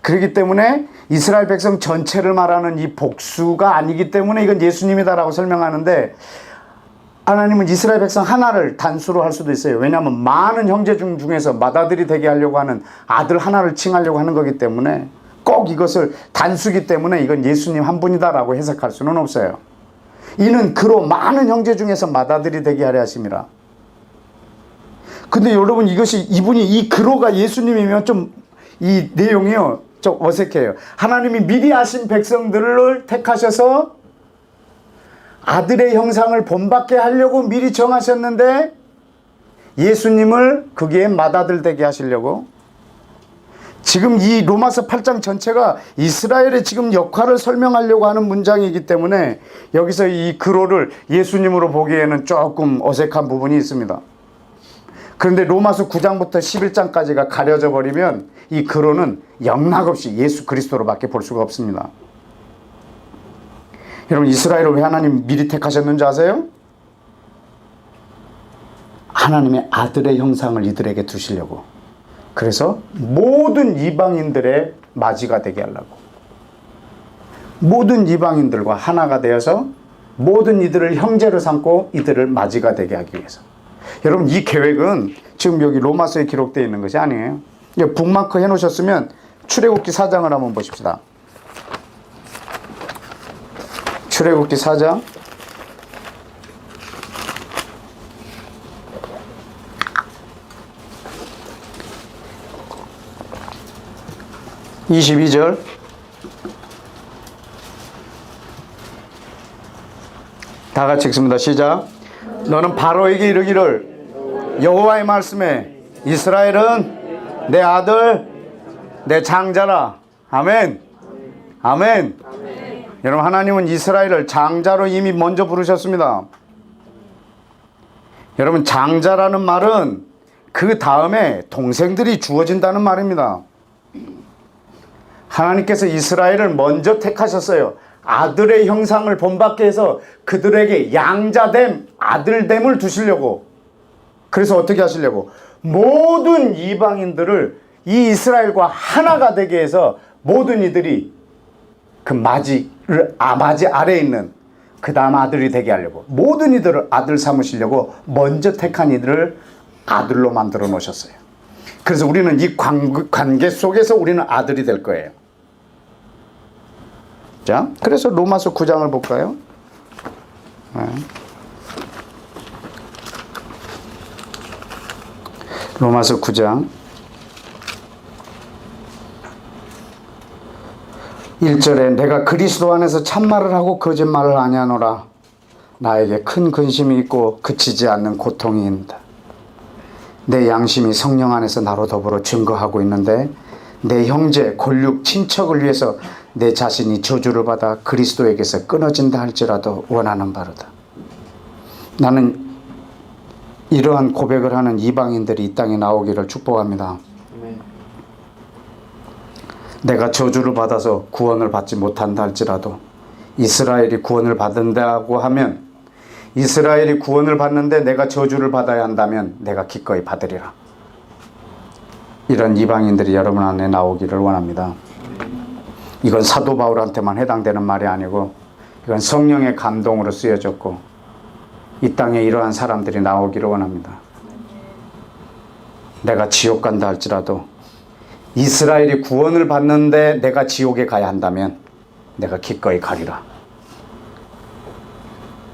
그렇기 때문에 이스라엘 백성 전체를 말하는 이 복수가 아니기 때문에 이건 예수님이다라고 설명하는데, 하나님은 이스라엘 백성 하나를 단수로 할 수도 있어요. 왜냐하면 많은 형제 중에서 맏아들이 되게 하려고 하는 아들 하나를 칭하려고 하는 거기 때문에 꼭 이것을 단수기 때문에 이건 예수님 한 분이다라고 해석할 수는 없어요. 이는 그로 많은 형제 중에서 맏아들이 되게 하려 하심이라. 근데 여러분 이분이 이 그로가 예수님이면 좀 이 내용이요 좀 어색해요. 하나님이 미리 아신 백성들을 택하셔서 아들의 형상을 본받게 하려고 미리 정하셨는데 예수님을 거기에 맏아들 되게 하시려고. 지금 이 로마서 8장 전체가 이스라엘의 지금 역할을 설명하려고 하는 문장이기 때문에 여기서 이 그로를 예수님으로 보기에는 조금 어색한 부분이 있습니다. 그런데 로마서 9장부터 11장까지가 가려져 버리면 이 그로는 영락없이 예수 그리스도로밖에 볼 수가 없습니다. 여러분, 이스라엘을 왜 하나님 미리 택하셨는지 아세요? 하나님의 아들의 형상을 이들에게 두시려고. 그래서 모든 이방인들의 맞이가 되게 하려고. 모든 이방인들과 하나가 되어서 모든 이들을 형제로 삼고 이들을 맞이가 되게 하기 위해서. 여러분, 이 계획은 지금 여기 로마서에 기록되어 있는 것이 아니에요. 북마크 해놓으셨으면 출애굽기 4장을 한번 보십시다. 출애굽기 4장 22절. 다 같이 읽습니다. 시작. 너는 바로에게 이르기를 여호와의 말씀에 이스라엘은 내 아들 내 장자라. 아멘. 아멘. 여러분, 하나님은 이스라엘을 장자로 이미 먼저 부르셨습니다. 여러분, 장자라는 말은 그 다음에 동생들이 주어진다는 말입니다. 하나님께서 이스라엘을 먼저 택하셨어요. 아들의 형상을 본받게 해서 그들에게 양자됨, 아들됨을 두시려고. 그래서 어떻게 하시려고? 모든 이방인들을 이 이스라엘과 하나가 되게 해서 모든 이들이 그 맞이 아래에 있는 그 다음 아들이 되게 하려고, 모든 이들을 아들 삼으시려고 먼저 택한 이들을 아들로 만들어 놓으셨어요. 그래서 우리는 이 관계 속에서 우리는 아들이 될 거예요. 자, 그래서 로마서 9장을 볼까요? 로마서 9장 1절에 내가 그리스도 안에서 참말을 하고 거짓말을 아니하노라. 나에게 큰 근심이 있고 그치지 않는 고통이입니다. 내 양심이 성령 안에서 나로 더불어 증거하고 있는데 내 형제, 골육, 친척을 위해서 내 자신이 저주를 받아 그리스도에게서 끊어진다 할지라도 원하는 바로다. 나는 이러한 고백을 하는 이방인들이 이 땅에 나오기를 축복합니다. 내가 저주를 받아서 구원을 받지 못한다 할지라도 이스라엘이 구원을 받는다고 하면, 이스라엘이 구원을 받는데 내가 저주를 받아야 한다면 내가 기꺼이 받으리라. 이런 이방인들이 여러분 안에 나오기를 원합니다. 이건 사도 바울한테만 해당되는 말이 아니고 이건 성령의 감동으로 쓰여졌고 이 땅에 이러한 사람들이 나오기를 원합니다. 내가 지옥 간다 할지라도 이스라엘이 구원을 받는데 내가 지옥에 가야 한다면 내가 기꺼이 가리라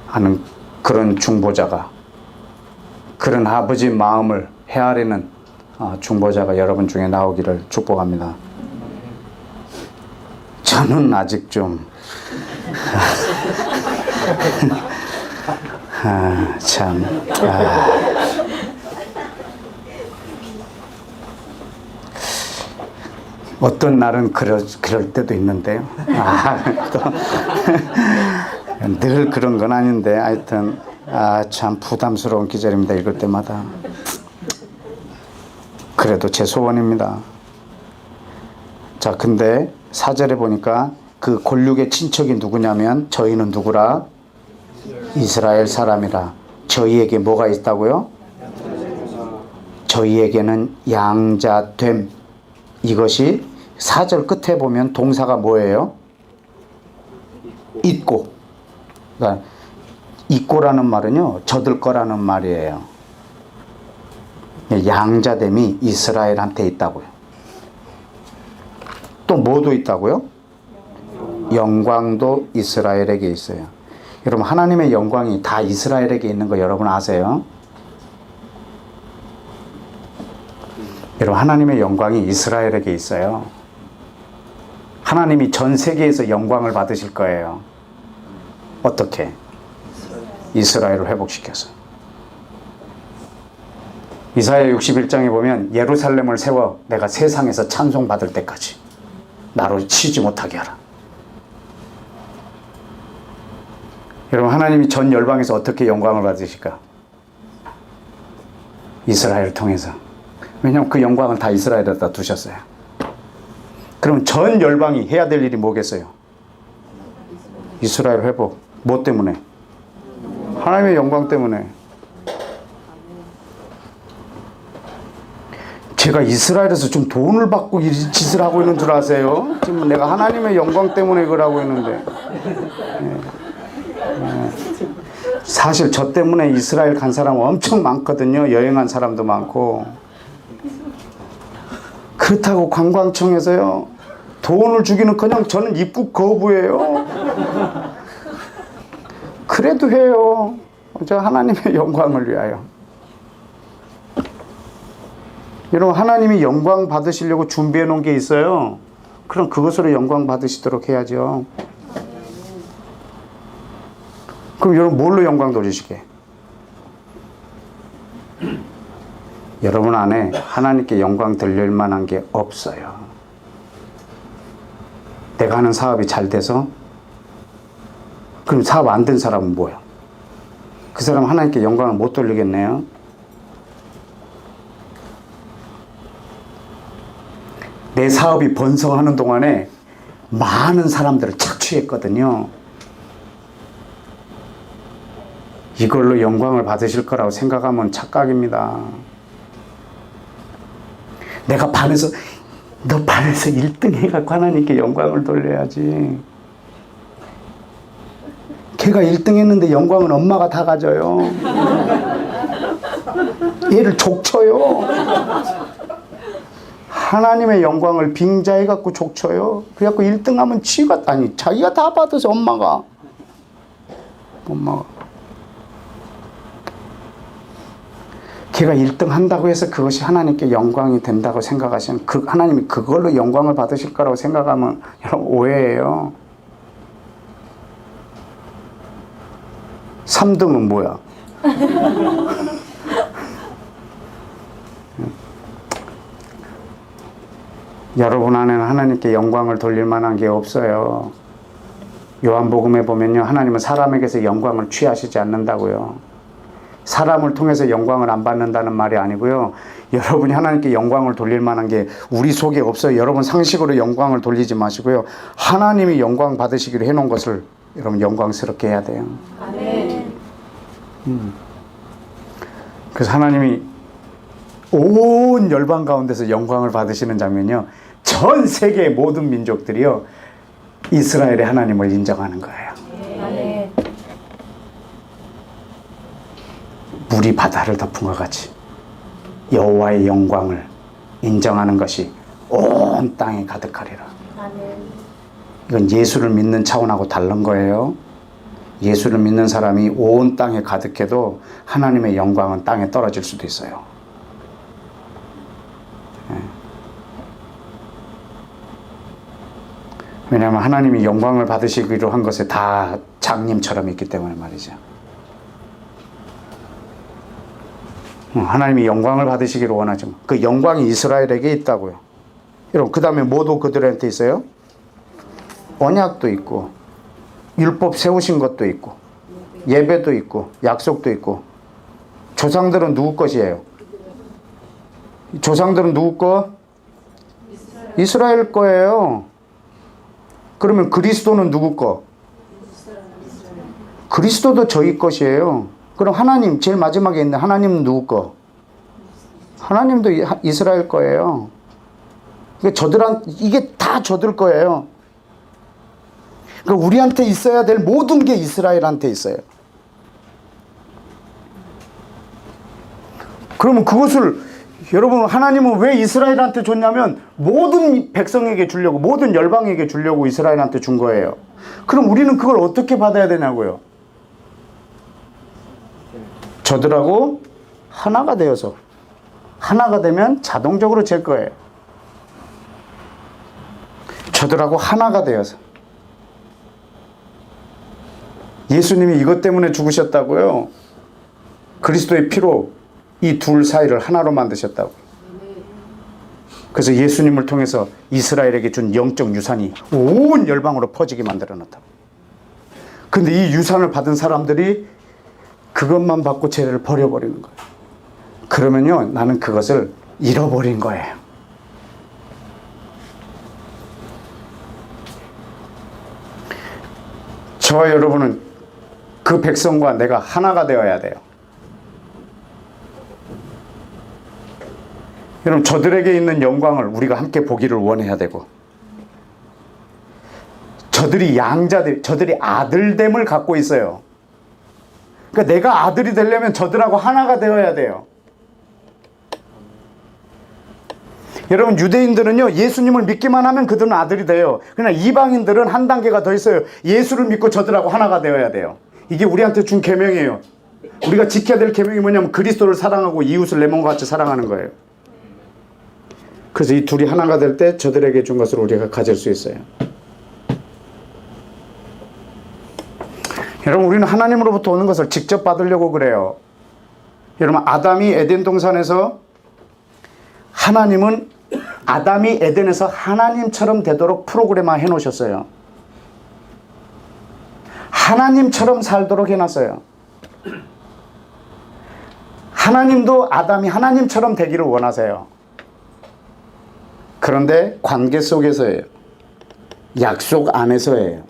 하는 그런 중보자가, 그런 아버지 마음을 헤아리는 중보자가 여러분 중에 나오기를 축복합니다. 저는 아직 좀 어떤 날은 그럴 때도 있는데요. 늘 그런 건 아닌데 하여튼 참 부담스러운 기절입니다. 읽을 때마다. 그래도 제 소원입니다. 자, 근데 4절에 보니까 그 골육의 친척이 누구냐면 저희는 누구라? 이스라엘 사람이라. 저희에게 뭐가 있다고요? 저희에게는 양자됨. 이것이 4절 끝에 보면 동사가 뭐예요? 있고. 그러니까 있고라는 말은요, 저들 거라는 말이에요. 양자됨이 이스라엘한테 있다고요. 또 뭐도 있다고요? 영광도 이스라엘에게 있어요. 여러분, 하나님의 영광이 다 이스라엘에게 있는 거 여러분 아세요? 여러분, 하나님의 영광이 이스라엘에게 있어요. 하나님이 전 세계에서 영광을 받으실 거예요. 어떻게? 이스라엘을 회복시켜서. 이사야 61장에 보면 예루살렘을 세워 내가 세상에서 찬송받을 때까지 나로 쉬지 못하게 하라. 여러분, 하나님이 전 열방에서 어떻게 영광을 받으실까? 이스라엘을 통해서. 왜냐하면 그 영광을 다 이스라엘에다 두셨어요. 그럼 전 열방이 해야 될 일이 뭐겠어요? 이스라엘 회복. 뭐 때문에? 하나님의 영광 때문에. 제가 이스라엘에서 좀 돈을 받고 이 짓을 하고 있는 줄 아세요? 지금 내가 하나님의 영광 때문에 그걸 하고 있는데. 사실 저 때문에 이스라엘 간 사람 엄청 많거든요. 여행한 사람도 많고. 그렇다고 관광청에서요, 돈을 주기는커녕 저는 입국 거부예요. 그래도 해요. 저 하나님의 영광을 위하여. 여러분, 하나님이 영광 받으시려고 준비해 놓은 게 있어요. 그럼 그것으로 영광 받으시도록 해야죠. 그럼 여러분 뭘로 영광 돌리시게? 여러분 안에 하나님께 영광 돌릴 만한 게 없어요. 내가 하는 사업이 잘 돼서, 그럼 사업 안 된 사람은 뭐야? 그 사람은 하나님께 영광을 못 돌리겠네요. 내 사업이 번성하는 동안에 많은 사람들을 착취했거든요. 이걸로 영광을 받으실 거라고 생각하면 착각입니다. 내가 반에서, 너 반에서 1등 해갖고 하나님께 영광을 돌려야지. 걔가 1등 했는데 영광은 엄마가 다 가져요. 얘를 족쳐요. 하나님의 영광을 빙자해갖고 족쳐요. 그래갖고 1등 하면 아니, 자기가 다 받아서 엄마가. 걔가 1등 한다고 해서 그것이 하나님께 영광이 된다고 생각하시면, 하나님이 그걸로 영광을 받으실 거라고 생각하면 여러분 오해예요. 3등은 뭐야? 여러분 안에는 하나님께 영광을 돌릴 만한 게 없어요. 요한복음에 보면요, 하나님은 사람에게서 영광을 취하시지 않는다고요. 사람을 통해서 영광을 안 받는다는 말이 아니고요, 여러분이 하나님께 영광을 돌릴 만한 게 우리 속에 없어요. 여러분 상식으로 영광을 돌리지 마시고요, 하나님이 영광 받으시기로 해놓은 것을 여러분 영광스럽게 해야 돼요. 아멘. 그래서 하나님이 온 열방 가운데서 영광을 받으시는 장면이요, 전 세계의 모든 민족들이요 이스라엘의 하나님을 인정하는 거예요. 물이 바다를 덮은 것 같이 여호와의 영광을 인정하는 것이 온 땅에 가득하리라. 이건 예수를 믿는 차원하고 다른 거예요. 예수를 믿는 사람이 온 땅에 가득해도 하나님의 영광은 땅에 떨어질 수도 있어요. 왜냐하면 하나님이 영광을 받으시기로 한 것에 다 장님처럼 있기 때문에 말이죠. 하나님이 영광을 받으시기를 원하죠. 그 영광이 이스라엘에게 있다고요. 여러분, 그 다음에 뭐도 그들한테 있어요? 언약도 있고, 율법 세우신 것도 있고, 예배도 있고, 약속도 있고. 조상들은 누구 것이에요? 조상들은 누구 거? 이스라엘 거예요. 그러면 그리스도는 누구 거? 그리스도도 저희 것이에요. 그럼 하나님, 제일 마지막에 있는 하나님은 누구 거? 하나님도 이스라엘 거예요. 이게 다 저들 거예요. 그러니까 우리한테 있어야 될 모든 게 이스라엘한테 있어요. 그러면 그것을 여러분, 하나님은 왜 이스라엘한테 줬냐면 모든 백성에게 주려고, 모든 열방에게 주려고 이스라엘한테 준 거예요. 그럼 우리는 그걸 어떻게 받아야 되냐고요? 저들하고 하나가 되어서, 하나가 되면 자동적으로 제 거예요. 저들하고 하나가 되어서. 예수님이 이것 때문에 죽으셨다고요. 그리스도의 피로 이 둘 사이를 하나로 만드셨다고. 그래서 예수님을 통해서 이스라엘에게 준 영적 유산이 온 열방으로 퍼지게 만들어 놨다고. 근데 이 유산을 받은 사람들이 그것만 받고 죄를 버려버리는 거예요. 그러면요, 나는 그것을 잃어버린 거예요. 저와 여러분은 그 백성과 내가 하나가 되어야 돼요. 여러분, 저들에게 있는 영광을 우리가 함께 보기를 원해야 되고, 저들이 저들이 아들됨을 갖고 있어요. 그러니까 내가 아들이 되려면 저들하고 하나가 되어야 돼요. 여러분, 유대인들은요, 예수님을 믿기만 하면 그들은 아들이 돼요. 그러나 이방인들은 한 단계가 더 있어요. 예수를 믿고 저들하고 하나가 되어야 돼요. 이게 우리한테 준 계명이에요. 우리가 지켜야 될 계명이 뭐냐면 그리스도를 사랑하고 이웃을 내 몸과 같이 사랑하는 거예요. 그래서 이 둘이 하나가 될 때 저들에게 준 것을 우리가 가질 수 있어요. 여러분, 우리는 하나님으로부터 오는 것을 직접 받으려고 그래요. 여러분, 아담이 에덴 동산에서 하나님은 아담이 에덴에서 하나님처럼 되도록 프로그램화 해놓으셨어요. 하나님처럼 살도록 해놨어요. 하나님도 아담이 하나님처럼 되기를 원하세요. 그런데 관계 속에서예요. 약속 안에서예요.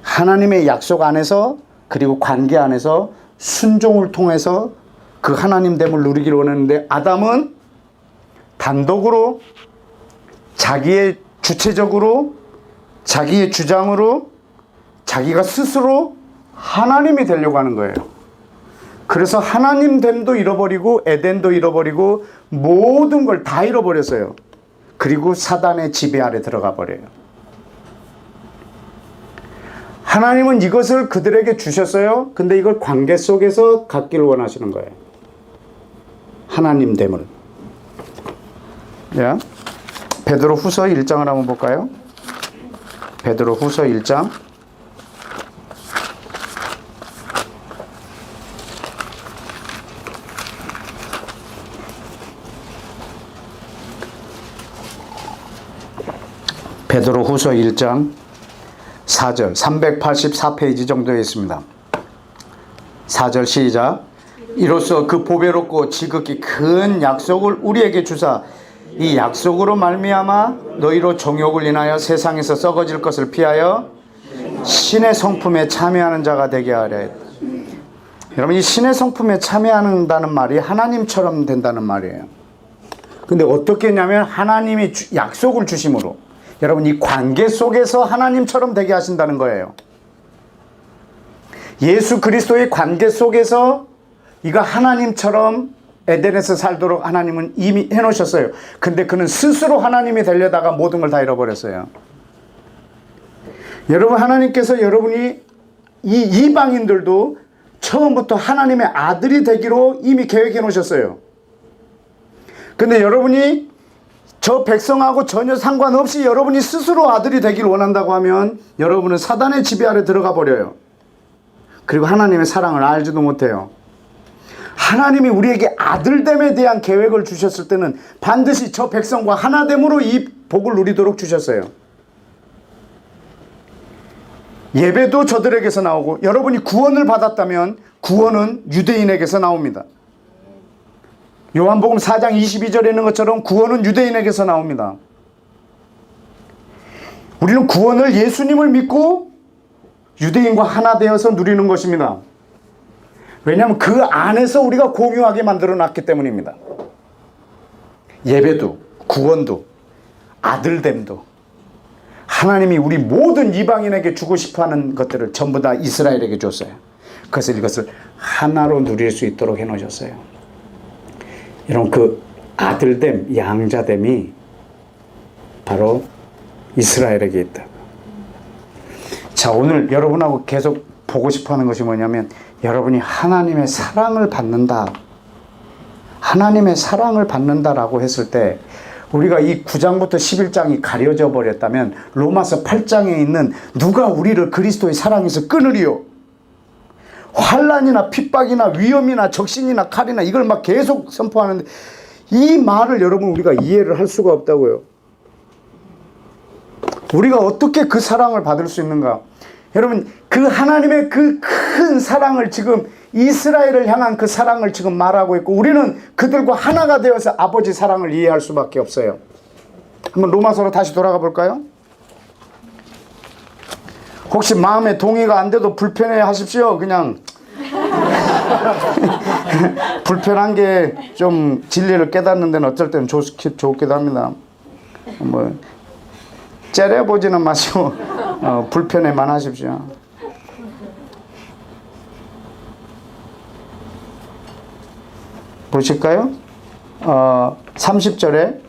하나님의 약속 안에서, 그리고 관계 안에서 순종을 통해서 그 하나님됨을 누리기를 원했는데, 아담은 단독으로, 자기의 주체적으로, 자기의 주장으로, 자기가 스스로 하나님이 되려고 하는 거예요. 그래서 하나님됨도 잃어버리고 에덴도 잃어버리고 모든 걸 다 잃어버렸어요. 그리고 사단의 지배 아래 들어가 버려요. 하나님은 이것을 그들에게 주셨어요. 근데 이걸 관계 속에서 갖기를 원하시는 거예요. 하나님됨을. 야, 베드로 후서 1장을 한번 볼까요? 베드로 후서 1장. 베드로 후서 1장 4절, 384페이지 정도에 있습니다. 4절 시작. 이로써 그 보배롭고 지극히 큰 약속을 우리에게 주사 이 약속으로 말미암아 너희로 정욕을 인하여 세상에서 썩어질 것을 피하여 신의 성품에 참여하는 자가 되게 하려 했다. 여러분, 이 신의 성품에 참여한다는 말이 하나님처럼 된다는 말이에요. 근데 어떻게 했냐면 하나님이 약속을 주심으로, 여러분, 이 관계 속에서 하나님처럼 되게 하신다는 거예요. 예수 그리스도의 관계 속에서 이거 하나님처럼 에덴에서 살도록 하나님은 이미 해놓으셨어요. 근데 그는 스스로 하나님이 되려다가 모든 걸 다 잃어버렸어요. 여러분, 하나님께서 여러분이 이 이방인들도 처음부터 하나님의 아들이 되기로 이미 계획해 놓으셨어요. 근데 여러분이 저 백성하고 전혀 상관없이 여러분이 스스로 아들이 되기를 원한다고 하면 여러분은 사단의 지배 아래 들어가 버려요. 그리고 하나님의 사랑을 알지도 못해요. 하나님이 우리에게 아들됨에 대한 계획을 주셨을 때는 반드시 저 백성과 하나됨으로 이 복을 누리도록 주셨어요. 예배도 저들에게서 나오고, 여러분이 구원을 받았다면 구원은 유대인에게서 나옵니다. 요한복음 4장 22절에 있는 것처럼 구원은 유대인에게서 나옵니다. 우리는 구원을 예수님을 믿고 유대인과 하나 되어서 누리는 것입니다. 왜냐하면 그 안에서 우리가 공유하게 만들어 놨기 때문입니다. 예배도, 구원도, 아들됨도 하나님이 우리 모든 이방인에게 주고 싶어하는 것들을 전부 다 이스라엘에게 줬어요. 그래서 이것을 하나로 누릴 수 있도록 해놓으셨어요. 여러분, 그 아들됨, 양자됨이 바로 이스라엘에게 있다. 자, 오늘 여러분하고 계속 보고 싶어하는 것이 뭐냐면, 여러분이 하나님의 사랑을 받는다, 하나님의 사랑을 받는다라고 했을 때, 우리가 이 9장부터 11장이 가려져 버렸다면 로마서 8장에 있는 누가 우리를 그리스도의 사랑에서 끊으리요? 환난이나 핍박이나 위험이나 적신이나 칼이나 이걸 막 계속 선포하는데, 이 말을 여러분 우리가 이해를 할 수가 없다고요. 우리가 어떻게 그 사랑을 받을 수 있는가? 여러분, 그 하나님의 그 큰 사랑을 지금, 이스라엘을 향한 그 사랑을 지금 말하고 있고, 우리는 그들과 하나가 되어서 아버지 사랑을 이해할 수밖에 없어요. 한번 로마서로 다시 돌아가 볼까요? 혹시 마음에 동의가 안 돼도 불편해 하십시오. 그냥 불편한 게 좀 진리를 깨닫는 데는 어쩔 때는 좋기도 합니다. 뭐 째려보지는 마시고 불편해만 하십시오. 보실까요? 30절에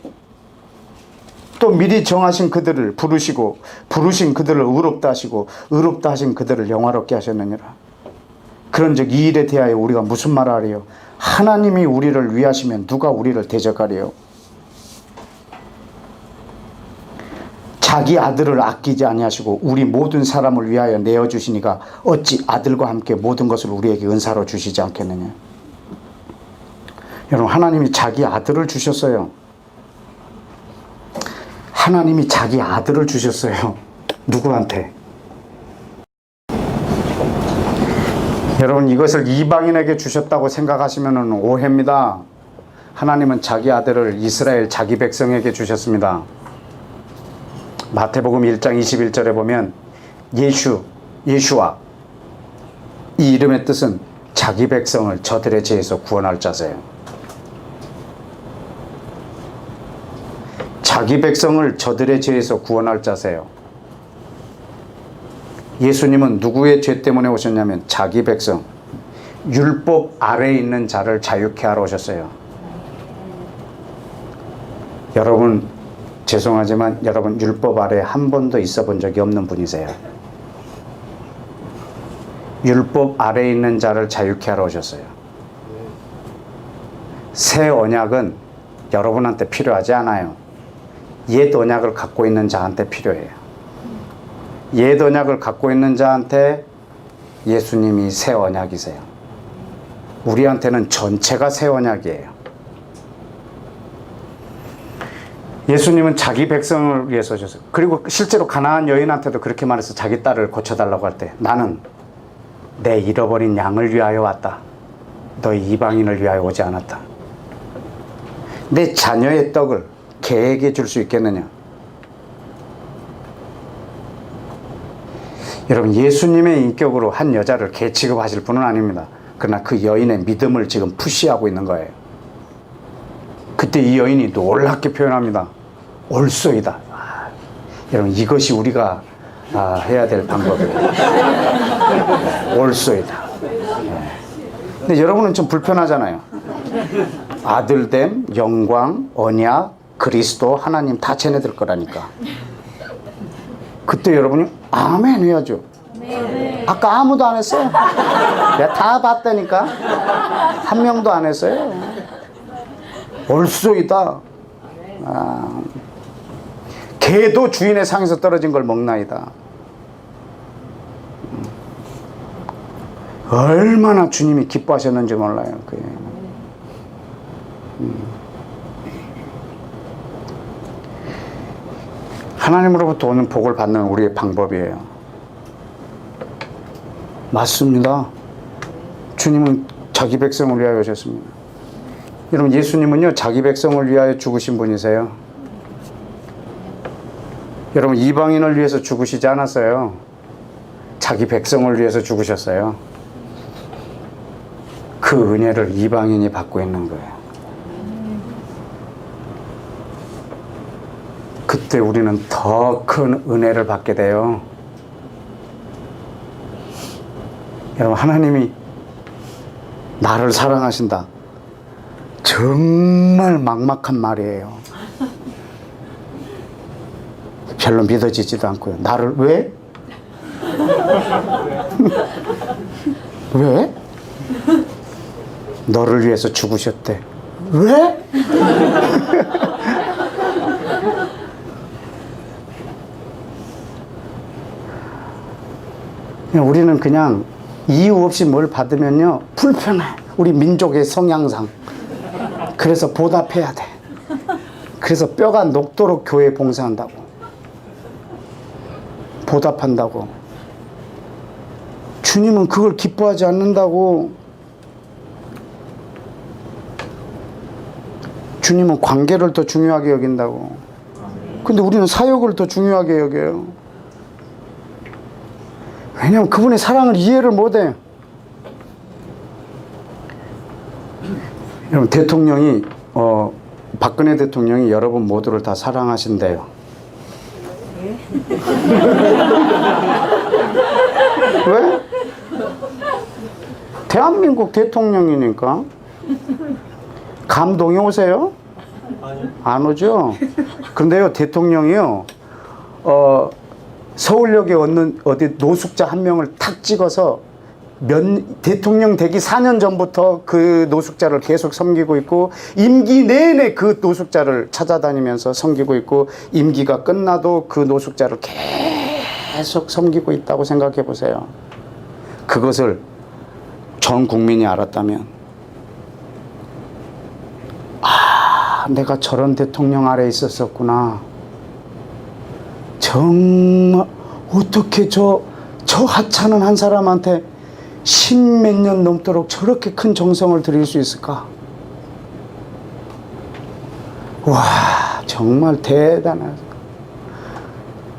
또 미리 정하신 그들을 부르시고 부르신 그들을 의롭다 하시고 의롭다 하신 그들을 영화롭게 하셨느니라. 그런즉 이 일에 대하여 우리가 무슨 말을 하리요? 하나님이 우리를 위하시면 누가 우리를 대적하리요? 자기 아들을 아끼지 아니하시고 우리 모든 사람을 위하여 내어주시니가 어찌 아들과 함께 모든 것을 우리에게 은사로 주시지 않겠느냐. 여러분, 하나님이 자기 아들을 주셨어요. 하나님이 자기 아들을 주셨어요. 누구한테? 여러분, 이것을 이방인에게 주셨다고 생각하시면 오해입니다. 하나님은 자기 아들을 이스라엘 자기 백성에게 주셨습니다. 마태복음 1장 21절에 보면 예수와, 이 이름의 뜻은 자기 백성을 저들의 죄에서 구원할 자세요. 자기 백성을 저들의 죄에서 구원할 자세요. 예수님은 누구의 죄 때문에 오셨냐면 자기 백성, 율법 아래에 있는 자를 자유케 하러 오셨어요. 여러분, 죄송하지만 여러분 율법 아래에 한 번도 있어 본 적이 없는 분이세요. 율법 아래에 있는 자를 자유케 하러 오셨어요. 새 언약은 여러분한테 필요하지 않아요. 옛 언약을 갖고 있는 자한테 필요해요. 옛 언약을 갖고 있는 자한테 예수님이 새 언약이세요. 우리한테는 전체가 새 언약이에요. 예수님은 자기 백성을 위해서 오셨어요. 그리고 실제로 가나안 여인한테도 그렇게 말해서 자기 딸을 고쳐달라고 할 때, 나는 내 잃어버린 양을 위하여 왔다. 너희 이방인을 위하여 오지 않았다. 내 자녀의 떡을 개에게 줄 수 있겠느냐? 여러분, 예수님의 인격으로 한 여자를 개 취급하실 분은 아닙니다. 그러나 그 여인의 믿음을 지금 푸시하고 있는 거예요. 그때 이 여인이 놀랍게 표현합니다. 올소이다. 여러분, 이것이 우리가 해야 될 방법이에요. 올소이다. 근데 여러분은 좀 불편하잖아요. 아들됨, 영광, 언약, 그리스도, 하나님 다 쟤네들 거라니까. 그때 여러분이 아멘 해야죠. 아까 아무도 안 했어요. 내가 다 봤다니까. 한 명도 안 했어요. 올소이다. 개도 주인의 상에서 떨어진 걸 먹나이다. 얼마나 주님이 기뻐하셨는지 몰라요. 그게. 하나님으로부터 오는 복을 받는 우리의 방법이에요. 맞습니다. 주님은 자기 백성을 위하여 오셨습니다. 여러분, 예수님은요, 자기 백성을 위하여 죽으신 분이세요. 여러분, 이방인을 위해서 죽으시지 않았어요. 자기 백성을 위해서 죽으셨어요. 그 은혜를 이방인이 받고 있는 거예요. 그때 우리는 더 큰 은혜를 받게 돼요. 여러분, 하나님이 나를 사랑하신다. 정말 막막한 말이에요. 별로 믿어지지도 않고요. 나를 왜? 왜? 너를 위해서 죽으셨대. 왜? 우리는 그냥 이유 없이 뭘 받으면요, 불편해. 우리 민족의 성향상. 그래서 보답해야 돼. 그래서 뼈가 녹도록 교회 봉사한다고. 보답한다고. 주님은 그걸 기뻐하지 않는다고. 주님은 관계를 더 중요하게 여긴다고. 근데 우리는 사역을 더 중요하게 여겨요. 왜냐하면 그분의 사랑을 이해를 못해. 여러분, 대통령이 박근혜 대통령이 여러분 모두를 다 사랑하신대요. 왜? 대한민국 대통령이니까. 감동이 오세요? 안 오죠? 그런데요, 대통령이요, 서울역에 어디 노숙자 한 명을 탁 찍어서 대통령 되기 4년 전부터 그 노숙자를 계속 섬기고 있고, 임기 내내 그 노숙자를 찾아다니면서 섬기고 있고, 임기가 끝나도 그 노숙자를 계속 섬기고 있다고 생각해 보세요. 그것을 전 국민이 알았다면, 내가 저런 대통령 아래 있었었구나. 정말 어떻게 저 하찮은 한 사람한테 십몇 년 넘도록 저렇게 큰 정성을 들일 수 있을까? 와, 정말 대단하다.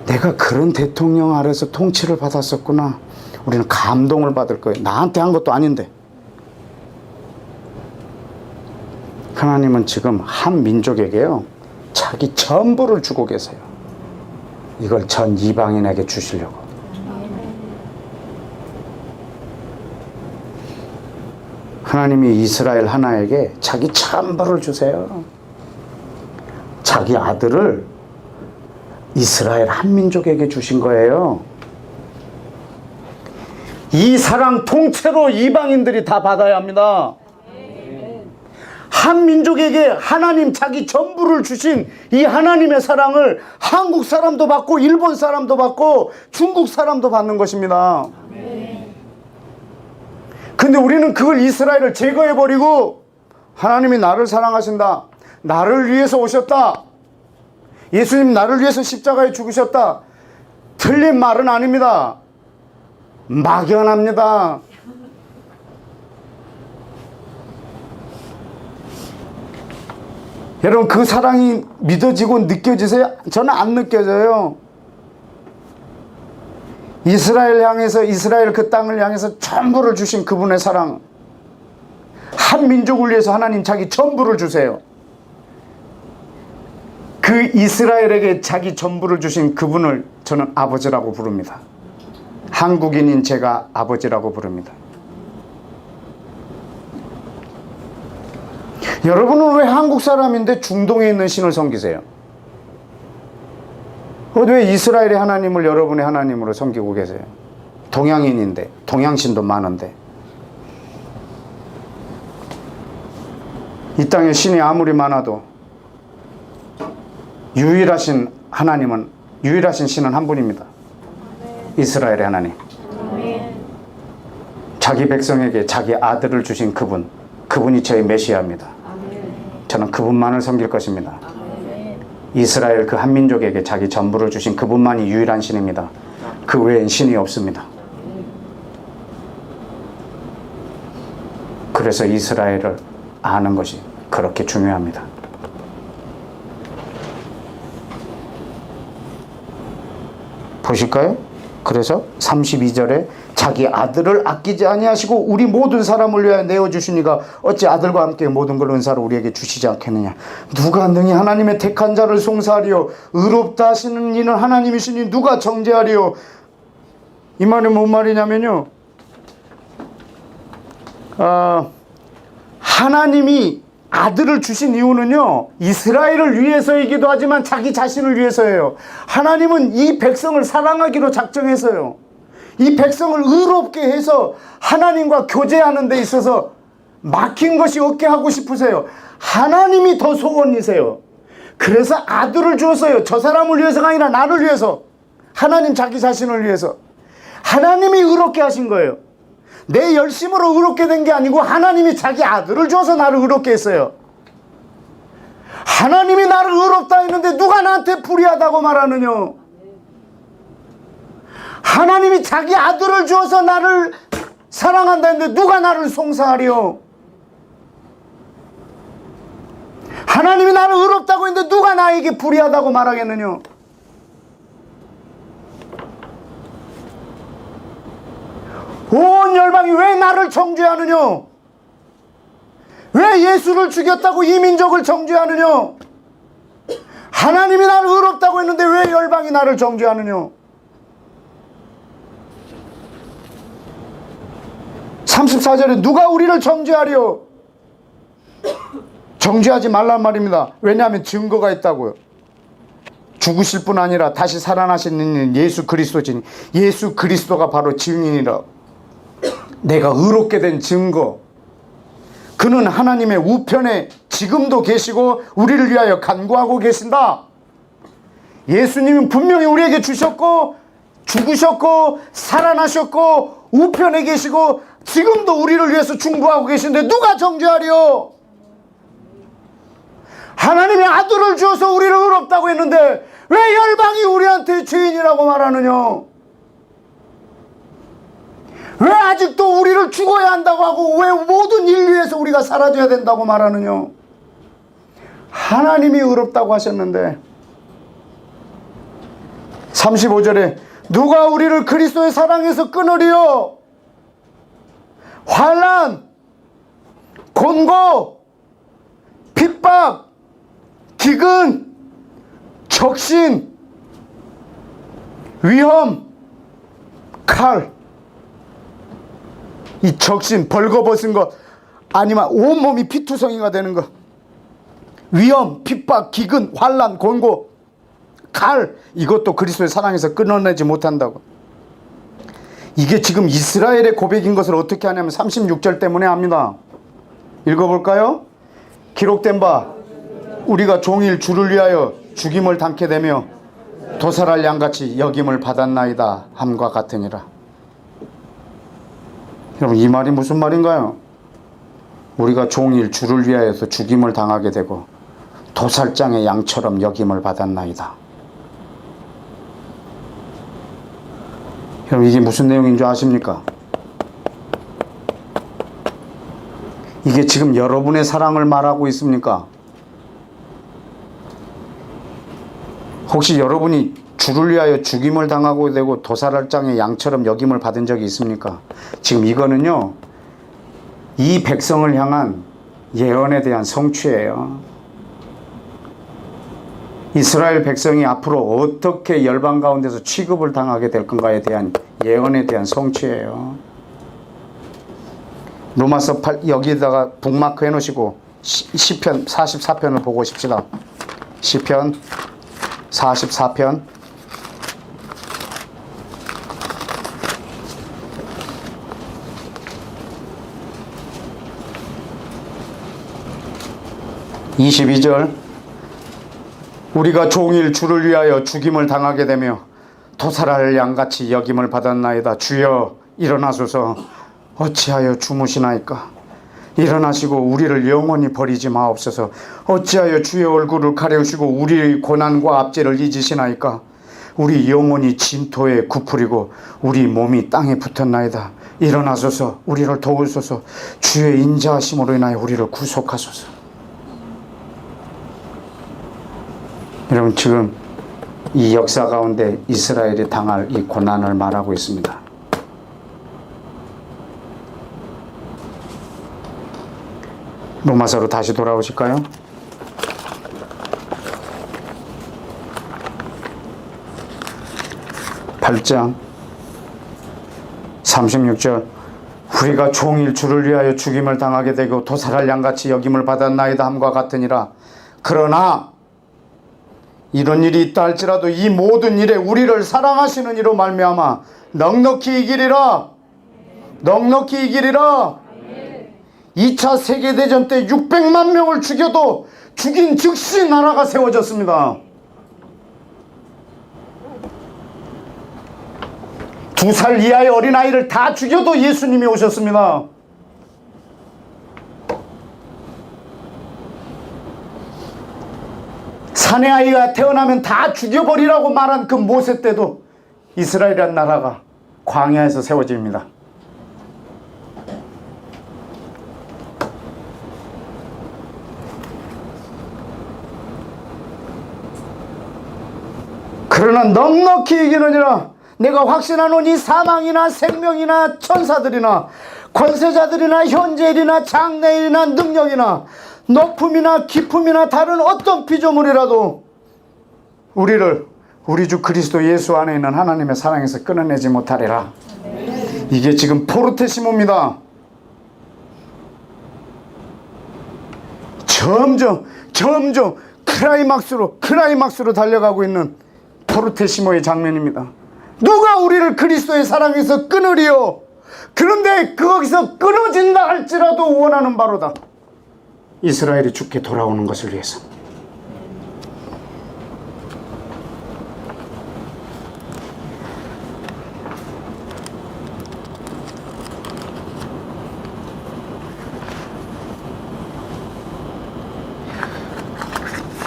내가 그런 대통령 아래서 통치를 받았었구나. 우리는 감동을 받을 거예요. 나한테 한 것도 아닌데. 하나님은 지금 한 민족에게요, 자기 전부를 주고 계세요. 이걸 전 이방인에게 주시려고. 하나님이 이스라엘 하나에게 자기 전부를 주세요. 자기 아들을 이스라엘 한 민족에게 주신 거예요. 이 사랑 통째로 이방인들이 다 받아야 합니다. 한 민족에게 하나님 자기 전부를 주신 이 하나님의 사랑을 한국 사람도 받고, 일본 사람도 받고, 중국 사람도 받는 것입니다. 근데 우리는 그걸, 이스라엘을 제거해버리고, 하나님이 나를 사랑하신다, 나를 위해서 오셨다, 예수님 나를 위해서 십자가에 죽으셨다, 틀린 말은 아닙니다. 막연합니다. 여러분, 그 사랑이 믿어지고 느껴지세요? 저는 안 느껴져요. 이스라엘 향해서, 이스라엘 그 땅을 향해서 전부를 주신 그분의 사랑, 한 민족을 위해서 하나님 자기 전부를 주세요. 그 이스라엘에게 자기 전부를 주신 그분을 저는 아버지라고 부릅니다. 한국인인 제가 아버지라고 부릅니다. 여러분은 왜 한국 사람인데 중동에 있는 신을 섬기세요? 왜 이스라엘의 하나님을 여러분의 하나님으로 섬기고 계세요? 동양인인데, 동양신도 많은데. 이 땅에 신이 아무리 많아도 유일하신 하나님은, 유일하신 신은 한 분입니다. 이스라엘의 하나님. 자기 백성에게 자기 아들을 주신 그분, 그분이 저의 메시아입니다. 저는 그분만을 섬길 것입니다. 이스라엘 그 한민족에게 자기 전부를 주신 그분만이 유일한 신입니다. 그 외엔 신이 없습니다. 그래서 이스라엘을 아는 것이 그렇게 중요합니다. 보실까요? 그래서 32절에 자기 아들을 아끼지 아니하시고 우리 모든 사람을 위하여 내어주시니가 어찌 아들과 함께 모든 걸 은사로 우리에게 주시지 않겠느냐. 누가 능히 하나님의 택한 자를 송사하리요. 의롭다 하시는 이는 하나님이시니 누가 정죄하리요. 이 말이 뭔 말이냐면요, 하나님이 아들을 주신 이유는요, 이스라엘을 위해서이기도 하지만 자기 자신을 위해서예요. 하나님은 이 백성을 사랑하기로 작정했어요. 이 백성을 의롭게 해서 하나님과 교제하는 데 있어서 막힌 것이 없게 하고 싶으세요. 하나님이 더 소원이세요. 그래서 아들을 주었어요. 저 사람을 위해서가 아니라 나를 위해서. 하나님 자기 자신을 위해서. 하나님이 의롭게 하신 거예요. 내 열심으로 의롭게 된 게 아니고 하나님이 자기 아들을 줘서 나를 의롭게 했어요. 하나님이 나를 의롭다 했는데 누가 나한테 불의하다고 말하느냐. 하나님이 자기 아들을 주어서 나를 사랑한다 했는데 누가 나를 송사하리요. 하나님이 나를 의롭다고 했는데 누가 나에게 불의하다고 말하겠느냐. 온 열방이 왜 나를 정죄하느냐. 왜 예수를 죽였다고 이 민족을 정죄하느냐. 하나님이 나를 의롭다고 했는데 왜 열방이 나를 정죄하느냐. 34절에 누가 우리를 정죄하리요. 정죄하지 말란 말입니다. 왜냐하면 증거가 있다고요. 죽으실 뿐 아니라 다시 살아나시는 예수 그리스도지니 예수 그리스도가 바로 증인이라. 내가 의롭게 된 증거. 그는 하나님의 우편에 지금도 계시고 우리를 위하여 간구하고 계신다. 예수님은 분명히 우리에게 주셨고 죽으셨고 살아나셨고 우편에 계시고 지금도 우리를 위해서 중보하고 계신데 누가 정죄하리요. 하나님의 아들을 주어서 우리를 의롭다고 했는데 왜 열방이 우리한테 죄인이라고 말하느냐. 왜 아직도 우리를 죽어야 한다고 하고 왜 모든 인류에서 우리가 사라져야 된다고 말하느냐. 하나님이 의롭다고 하셨는데. 35절에 누가 우리를 그리스도의 사랑에서 끊으리요. 환난, 곤고, 핍박, 기근, 적신, 위험, 칼. 이 적신, 벌거벗은 것, 아니면 온몸이 피투성이가 되는 것, 위험, 핍박, 기근, 환난, 곤고, 칼. 이것도 그리스도의 사랑에서 끊어내지 못한다고. 이게 지금 이스라엘의 고백인 것을 어떻게 하냐면 36절 때문에 합니다. 읽어볼까요? 기록된 바 우리가 종일 주를 위하여 죽임을 당케 되며 도살할 양같이 여김을 받았나이다 함과 같으니라. 여러분, 이 말이 무슨 말인가요? 우리가 종일 주를 위하여서 죽임을 당하게 되고 도살장의 양처럼 여김을 받았나이다. 여러분, 이게 무슨 내용인 줄 아십니까? 이게 지금 여러분의 사랑을 말하고 있습니까? 혹시 여러분이 주를 위하여 죽임을 당하고 되고 도살할 장의 양처럼 여김을 받은 적이 있습니까? 지금 이거는요, 이 백성을 향한 예언에 대한 성취예요. 이스라엘 백성이 앞으로 어떻게 열방 가운데서 취급을 당하게 될 건가에 대한 예언에 대한 성취예요. 로마서 8 여기다가 북마크 해놓으시고 시편 44편을 보고 싶시다. 시편 44편 22절 우리가 종일 주를 위하여 죽임을 당하게 되며 도살할 양같이 여김을 받았나이다. 주여 일어나소서. 어찌하여 주무시나이까. 일어나시고 우리를 영원히 버리지 마옵소서. 어찌하여 주의 얼굴을 가려우시고 우리의 고난과 압제를 잊으시나이까. 우리 영혼이 진토에 굽으리고 우리 몸이 땅에 붙었나이다. 일어나소서. 우리를 도우소서. 주의 인자하심으로 인하여 우리를 구속하소서. 여러분, 지금 이 역사 가운데 이스라엘이 당할 이 고난을 말하고 있습니다. 로마서로 다시 돌아오실까요? 8장 36절 우리가 종일 주를 위하여 죽임을 당하게 되고 도살할 양같이 여김을 받았나이다 함과 같으니라. 그러나 이런 일이 있다 할지라도 이 모든 일에 우리를 사랑하시는 이로 말미암아 넉넉히 이기리라. 넉넉히 이기리라. 2차 세계대전 때 600만 명을 죽여도 죽인 즉시 나라가 세워졌습니다. 2살 이하의 어린아이를 다 죽여도 예수님이 오셨습니다. 사내 아이가 태어나면 다 죽여버리라고 말한 그 모세 때도 이스라엘이라는 나라가 광야에서 세워집니다. 그러나 넉넉히 이기느니라. 내가 확신하노니 사망이나 생명이나 천사들이나 권세자들이나 현재일이나 장래일이나 능력이나 높음이나 깊음이나 다른 어떤 피조물이라도 우리를 우리 주 그리스도 예수 안에 있는 하나님의 사랑에서 끊어내지 못하리라. 이게 지금 포르테시모입니다. 점점 클라이막스로 달려가고 있는 포르테시모의 장면입니다. 누가 우리를 그리스도의 사랑에서 끊으리요? 그런데 거기서 끊어진다 할지라도 원하는 바로다. 이스라엘이 죽게 돌아오는 것을 위해서.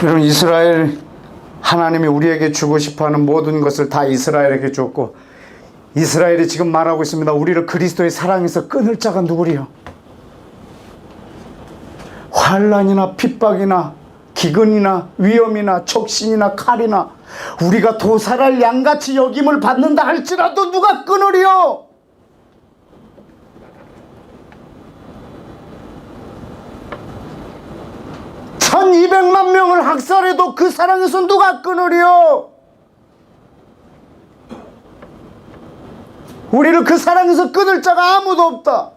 여러분, 이스라엘 하나님이 우리에게 주고 싶어하는 모든 것을 다 이스라엘에게 줬고, 이스라엘이 지금 말하고 있습니다. 우리를 그리스도의 사랑에서 끊을 자가 누구리요? 환난이나 핍박이나 기근이나 위험이나 적신이나 칼이나 우리가 도살할 양같이 여김을 받는다 할지라도 누가 끊으리요? (1200만) 명을 학살해도 그 사랑에서 누가 끊으리요? 우리를 그 사랑에서 끊을 자가 아무도 없다.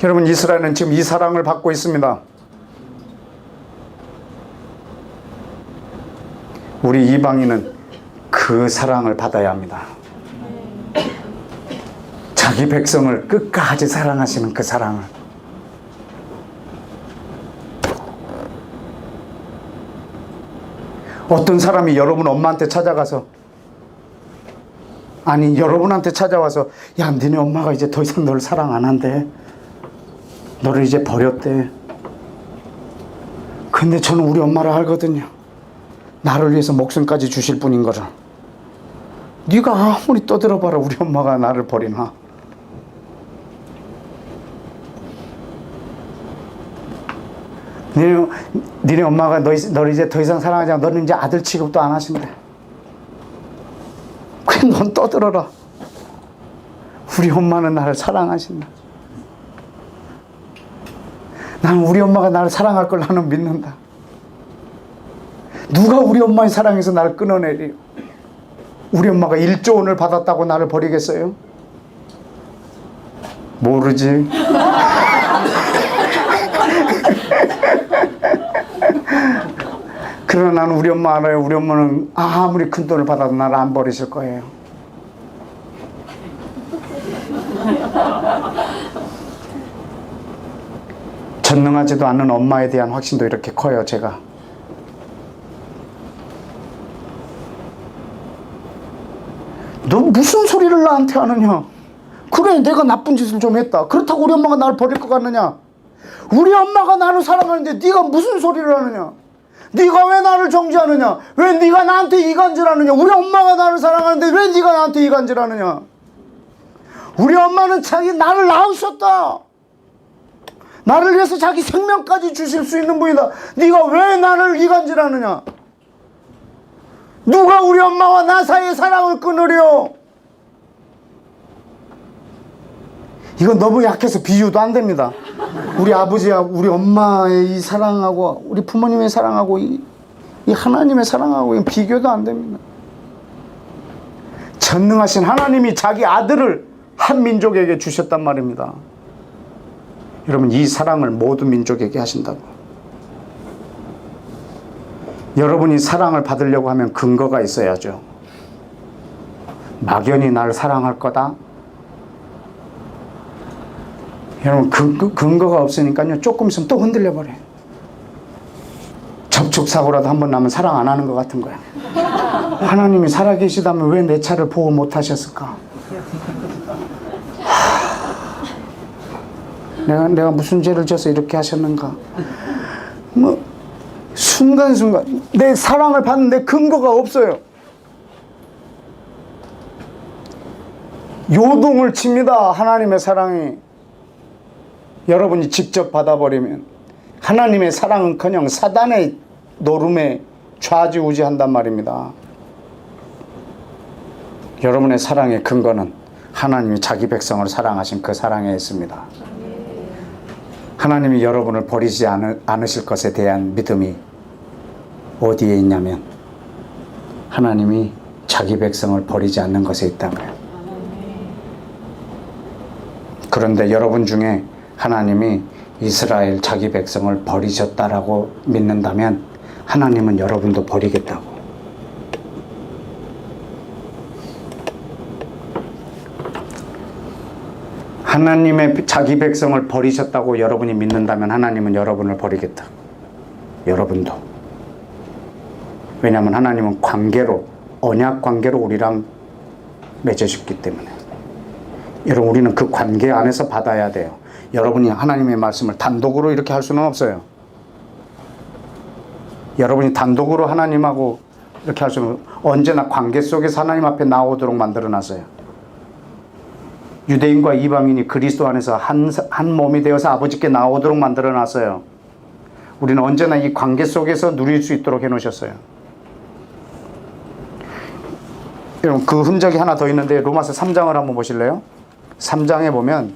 여러분, 이스라엘은 지금 이 사랑을 받고 있습니다. 우리 이방인은 그 사랑을 받아야 합니다. 자기 백성을 끝까지 사랑하시는 그 사랑을. 어떤 사람이 여러분 엄마한테 찾아가서, 아니 여러분한테 찾아와서, 야, 니네 엄마가 이제 더 이상 너를 사랑 안 한대, 너를 이제 버렸대. 근데 저는 우리 엄마를 알거든요. 나를 위해서 목숨까지 주실 분인 거를. 네가 아무리 떠들어봐라, 우리 엄마가 나를 버리나. 니네 엄마가 너를 이제 더 이상 사랑하지 않아. 너는 이제 아들 취급도 안 하신대. 그냥 넌 떠들어라. 우리 엄마는 나를 사랑하신다. 나는 우리 엄마가 나를 사랑할 걸 나는 믿는다. 누가 우리 엄마의 사랑에서 나를 끊어내리요? 우리 엄마가 1조 원을 받았다고 나를 버리겠어요? 모르지. 그러나 나는 우리 엄마 알아요. 우리 엄마는 아무리 큰 돈을 받아도 나를 안 버리실 거예요. 전능하지도 않은 엄마에 대한 확신도 이렇게 커요, 제가. 너 무슨 소리를 나한테 하느냐? 그래, 내가 나쁜 짓을 좀 했다. 그렇다고 우리 엄마가 나를 버릴 것 같느냐? 우리 엄마가 나를 사랑하는데 네가 무슨 소리를 하느냐? 네가 왜 나를 정죄하느냐? 왜 네가 나한테 이간질하느냐? 우리 엄마가 나를 사랑하는데 왜 네가 나한테 이간질하느냐? 우리 엄마는 나를 낳으셨다. 나를 위해서 자기 생명까지 주실 수 있는 분이다. 네가 왜 나를 이간질하느냐? 누가 우리 엄마와 나 사이의 사랑을 끊으려? 이건 너무 약해서 비유도 안 됩니다. 우리 아버지하고 우리 엄마의 이 사랑하고 우리 부모님의 사랑하고 이 하나님의 사랑하고 비교도 안 됩니다. 전능하신 하나님이 자기 아들을 한 민족에게 주셨단 말입니다. 여러분, 이 사랑을 모든 민족에게 하신다고. 여러분이 사랑을 받으려고 하면 근거가 있어야죠. 막연히 나를 사랑할 거다? 여러분, 근거가 없으니까요, 조금 있으면 또 흔들려 버려요. 접촉사고라도 한번 나면 사랑 안 하는 것 같은 거야. 하나님이 살아계시다면 왜 내 차를 보호 못 하셨을까? 내가 무슨 죄를 져서 이렇게 하셨는가? 뭐 순간순간 내 사랑을 받는데 근거가 없어요. 요동을 칩니다. 하나님의 사랑이 여러분이 직접 받아버리면 하나님의 사랑은커녕 사단의 노름에 좌지우지한단 말입니다. 여러분의 사랑의 근거는 하나님이 자기 백성을 사랑하신 그 사랑에 있습니다. 하나님이 여러분을 버리지 않으실 것에 대한 믿음이 어디에 있냐면 하나님이 자기 백성을 버리지 않는 것에 있다고요. 그런데 여러분 중에 하나님이 이스라엘 자기 백성을 버리셨다라고 믿는다면 하나님은 여러분도 버리겠다고. 하나님의 자기 백성을 버리셨다고 여러분이 믿는다면 하나님은 여러분을 버리겠다. 여러분도. 왜냐하면 하나님은 관계로, 언약 관계로 우리랑 맺으셨기 때문에. 여러분, 우리는 그 관계 안에서 받아야 돼요. 여러분이 하나님의 말씀을 단독으로 이렇게 할 수는 없어요. 여러분이 단독으로 하나님하고 이렇게 할 수는, 언제나 관계 속에서 하나님 앞에 나오도록 만들어놨어요. 유대인과 이방인이 그리스도 안에서 한 몸이 되어서 아버지께 나오도록 만들어놨어요. 우리는 언제나 이 관계 속에서 누릴 수 있도록 해놓으셨어요. 여러분, 그 흔적이 하나 더 있는데 로마서 3장을 한번 보실래요? 3장에 보면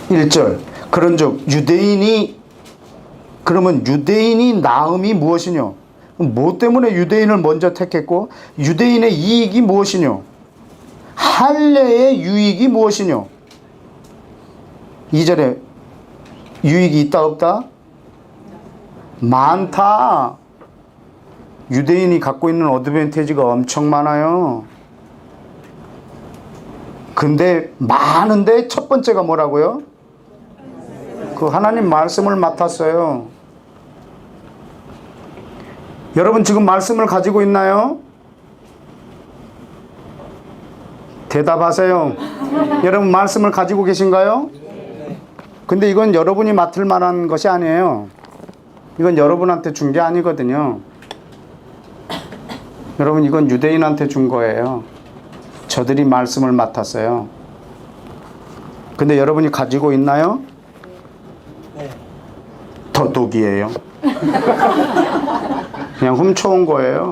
(1절) 그런즉 그러면 유대인이 나음이 무엇이뇨? 뭐 때문에 유대인을 먼저 택했고 유대인의 이익이 무엇이뇨? 할례의 유익이 무엇이뇨? 2절에 유익이 있다 없다? 많다. 유대인이 갖고 있는 어드밴티지가 엄청 많아요. 근데 많은데 첫 번째가 뭐라고요? 그 하나님 말씀을 맡았어요. 여러분 지금 말씀을 가지고 있나요? 대답하세요. 여러분 말씀을 가지고 계신가요? 근데 이건 여러분이 맡을 만한 것이 아니에요. 이건 여러분한테 준 게 아니거든요. 여러분, 이건 유대인한테 준 거예요. 저들이 말씀을 맡았어요. 근데 여러분이 가지고 있나요? 도둑이에요. 그냥 훔쳐온 거예요.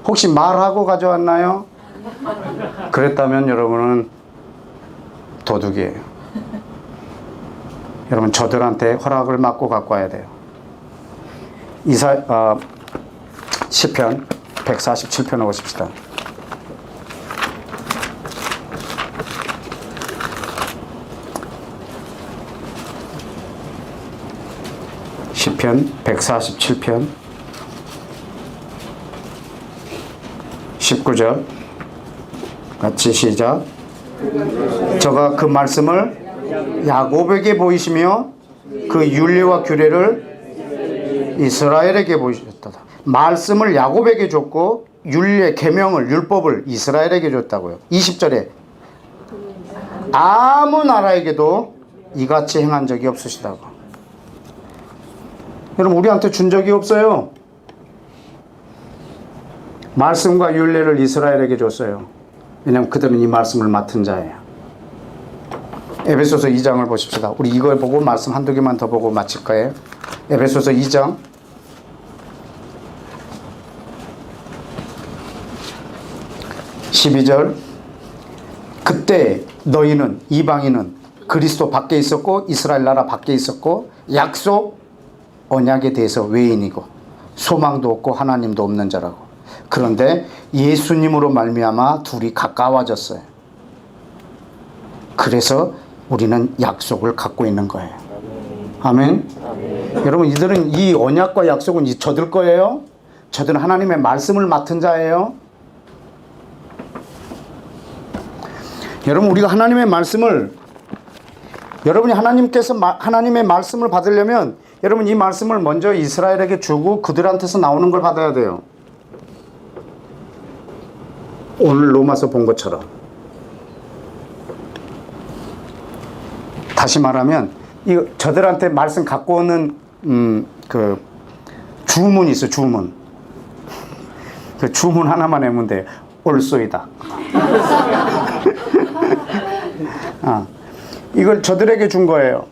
혹시 말하고 가져왔나요? 그랬다면 여러분은 도둑이에요. 여러분 저들한테 허락을 받고 갖고 와야 돼요. 시편 147편을 보십시다. 시편 147편 19절 같이 시작. 저가 그 말씀을 야곱에게 보이시며 그 율례와 규례를 이스라엘에게 보이셨다. 말씀을 야곱에게 줬고 율례, 계명을, 율법을 이스라엘에게 줬다고요. 20절에 아무 나라에게도 이같이 행한 적이 없으시다고. 여러분 우리한테 준 적이 없어요. 말씀과 율례를 이스라엘에게 줬어요. 왜냐하면 그들은 이 말씀을 맡은 자예요. 에베소서 2장을 보십시다. 우리 이걸 보고 말씀 한두 개만 더 보고 마칠 거예요. 에베소서 2장 12절. 그때 너희는 이방인은 그리스도 밖에 있었고 이스라엘 나라 밖에 있었고 약속 언약에 대해서 외인이고 소망도 없고 하나님도 없는 자라고. 그런데 예수님으로 말미암아 둘이 가까워졌어요. 그래서 우리는 약속을 갖고 있는 거예요. 아멘. 여러분 이들은 이 언약과 약속은 저들 거예요. 저들은 하나님의 말씀을 맡은 자예요. 여러분 우리가 하나님의 말씀을, 여러분이 하나님의 말씀을 받으려면 여러분 이 말씀을 먼저 이스라엘에게 주고 그들한테서 나오는 걸 받아야 돼요. 오늘 로마서 본 것처럼. 다시 말하면 저들한테 말씀 갖고 오는 그 주문이 있어. 주문. 그 주문 하나만 외우면 돼. 올소이다. 이걸 저들에게 준 거예요.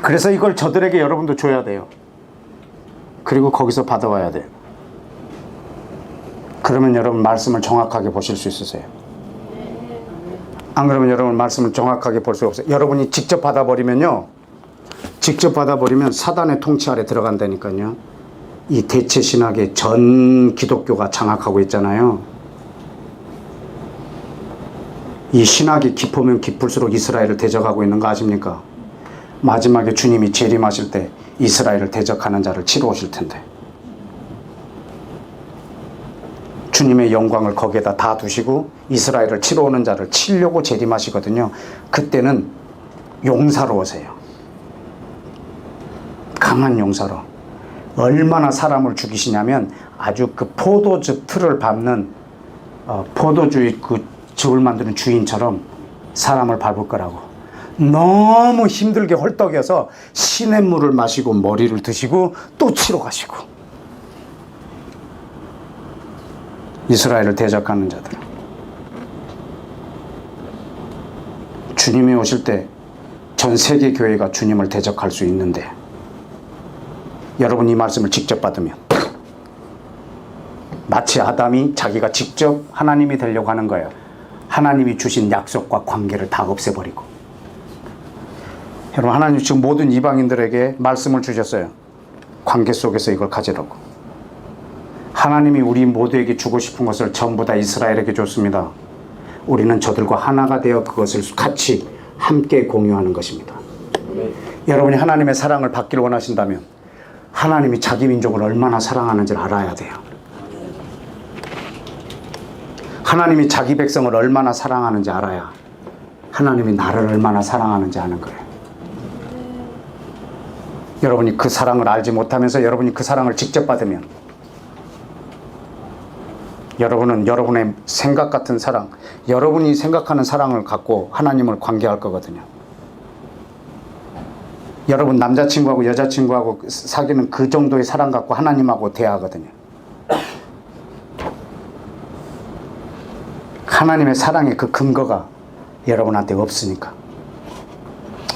그래서 이걸 저들에게 여러분도 줘야 돼요. 그리고 거기서 받아와야 돼요. 그러면 여러분 말씀을 정확하게 보실 수 있으세요. 안 그러면 여러분 말씀을 정확하게 볼 수 없어요. 여러분이 직접 받아버리면요, 직접 받아버리면 사단의 통치 아래 들어간다니까요. 이 대체 신학의 전 기독교가 장악하고 있잖아요. 이 신학이 깊으면 깊을수록 이스라엘을 대적하고 있는 거 아십니까? 마지막에 주님이 재림하실 때 이스라엘을 대적하는 자를 치러 오실 텐데 주님의 영광을 거기에다 다 두시고 이스라엘을 치러 오는 자를 치려고 재림하시거든요. 그때는 용사로 오세요. 강한 용사로. 얼마나 사람을 죽이시냐면 아주 그 포도주 틀을 밟는 포도주의 그 즙을 만드는 주인처럼 사람을 밟을 거라고. 너무 힘들게 헐떡여서 시냇물을 마시고 머리를 드시고 또 치러 가시고. 이스라엘을 대적하는 자들. 주님이 오실 때 전 세계 교회가 주님을 대적할 수 있는데 여러분 이 말씀을 직접 받으면 마치 아담이 자기가 직접 하나님이 되려고 하는 거예요. 하나님이 주신 약속과 관계를 다 없애버리고. 여러분 하나님 지금 모든 이방인들에게 말씀을 주셨어요. 관계 속에서 이걸 가지라고. 하나님이 우리 모두에게 주고 싶은 것을 전부 다 이스라엘에게 줬습니다. 우리는 저들과 하나가 되어 그것을 같이 함께 공유하는 것입니다. 여러분이 하나님의 사랑을 받기를 원하신다면 하나님이 자기 민족을 얼마나 사랑하는지를 알아야 돼요. 하나님이 자기 백성을 얼마나 사랑하는지 알아야 하나님이 나를 얼마나 사랑하는지 아는 거예요. 여러분이 그 사랑을 알지 못하면서 여러분이 그 사랑을 직접 받으면 여러분은 여러분의 생각 같은 사랑, 여러분이 생각하는 사랑을 갖고 하나님을 관계할 거거든요. 여러분 남자친구하고 여자친구하고 사귀는 그 정도의 사랑 갖고 하나님하고 대화하거든요. 하나님의 사랑의 그 근거가 여러분한테 없으니까.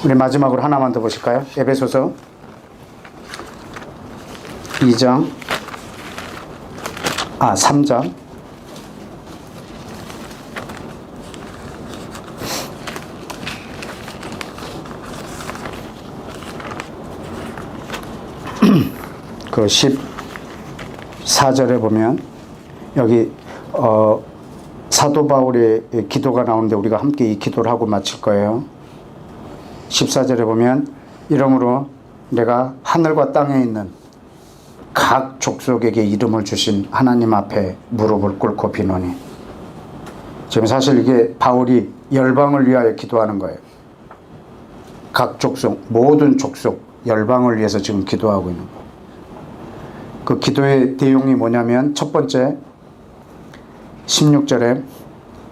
우리 마지막으로 하나만 더 보실까요? 에베소서 3장 그 14절에 보면 여기 사도 바울의 기도가 나오는데 우리가 함께 이 기도를 하고 마칠 거예요. 14절에 보면 이러므로 내가 하늘과 땅에 있는 각 족속에게 이름을 주신 하나님 앞에 무릎을 꿇고 비노니. 지금 사실 이게 바울이 열방을 위하여 기도하는 거예요. 각 족속, 모든 족속, 열방을 위해서 지금 기도하고 있는 거예요. 그 기도의 내용이 뭐냐면 첫 번째 16절에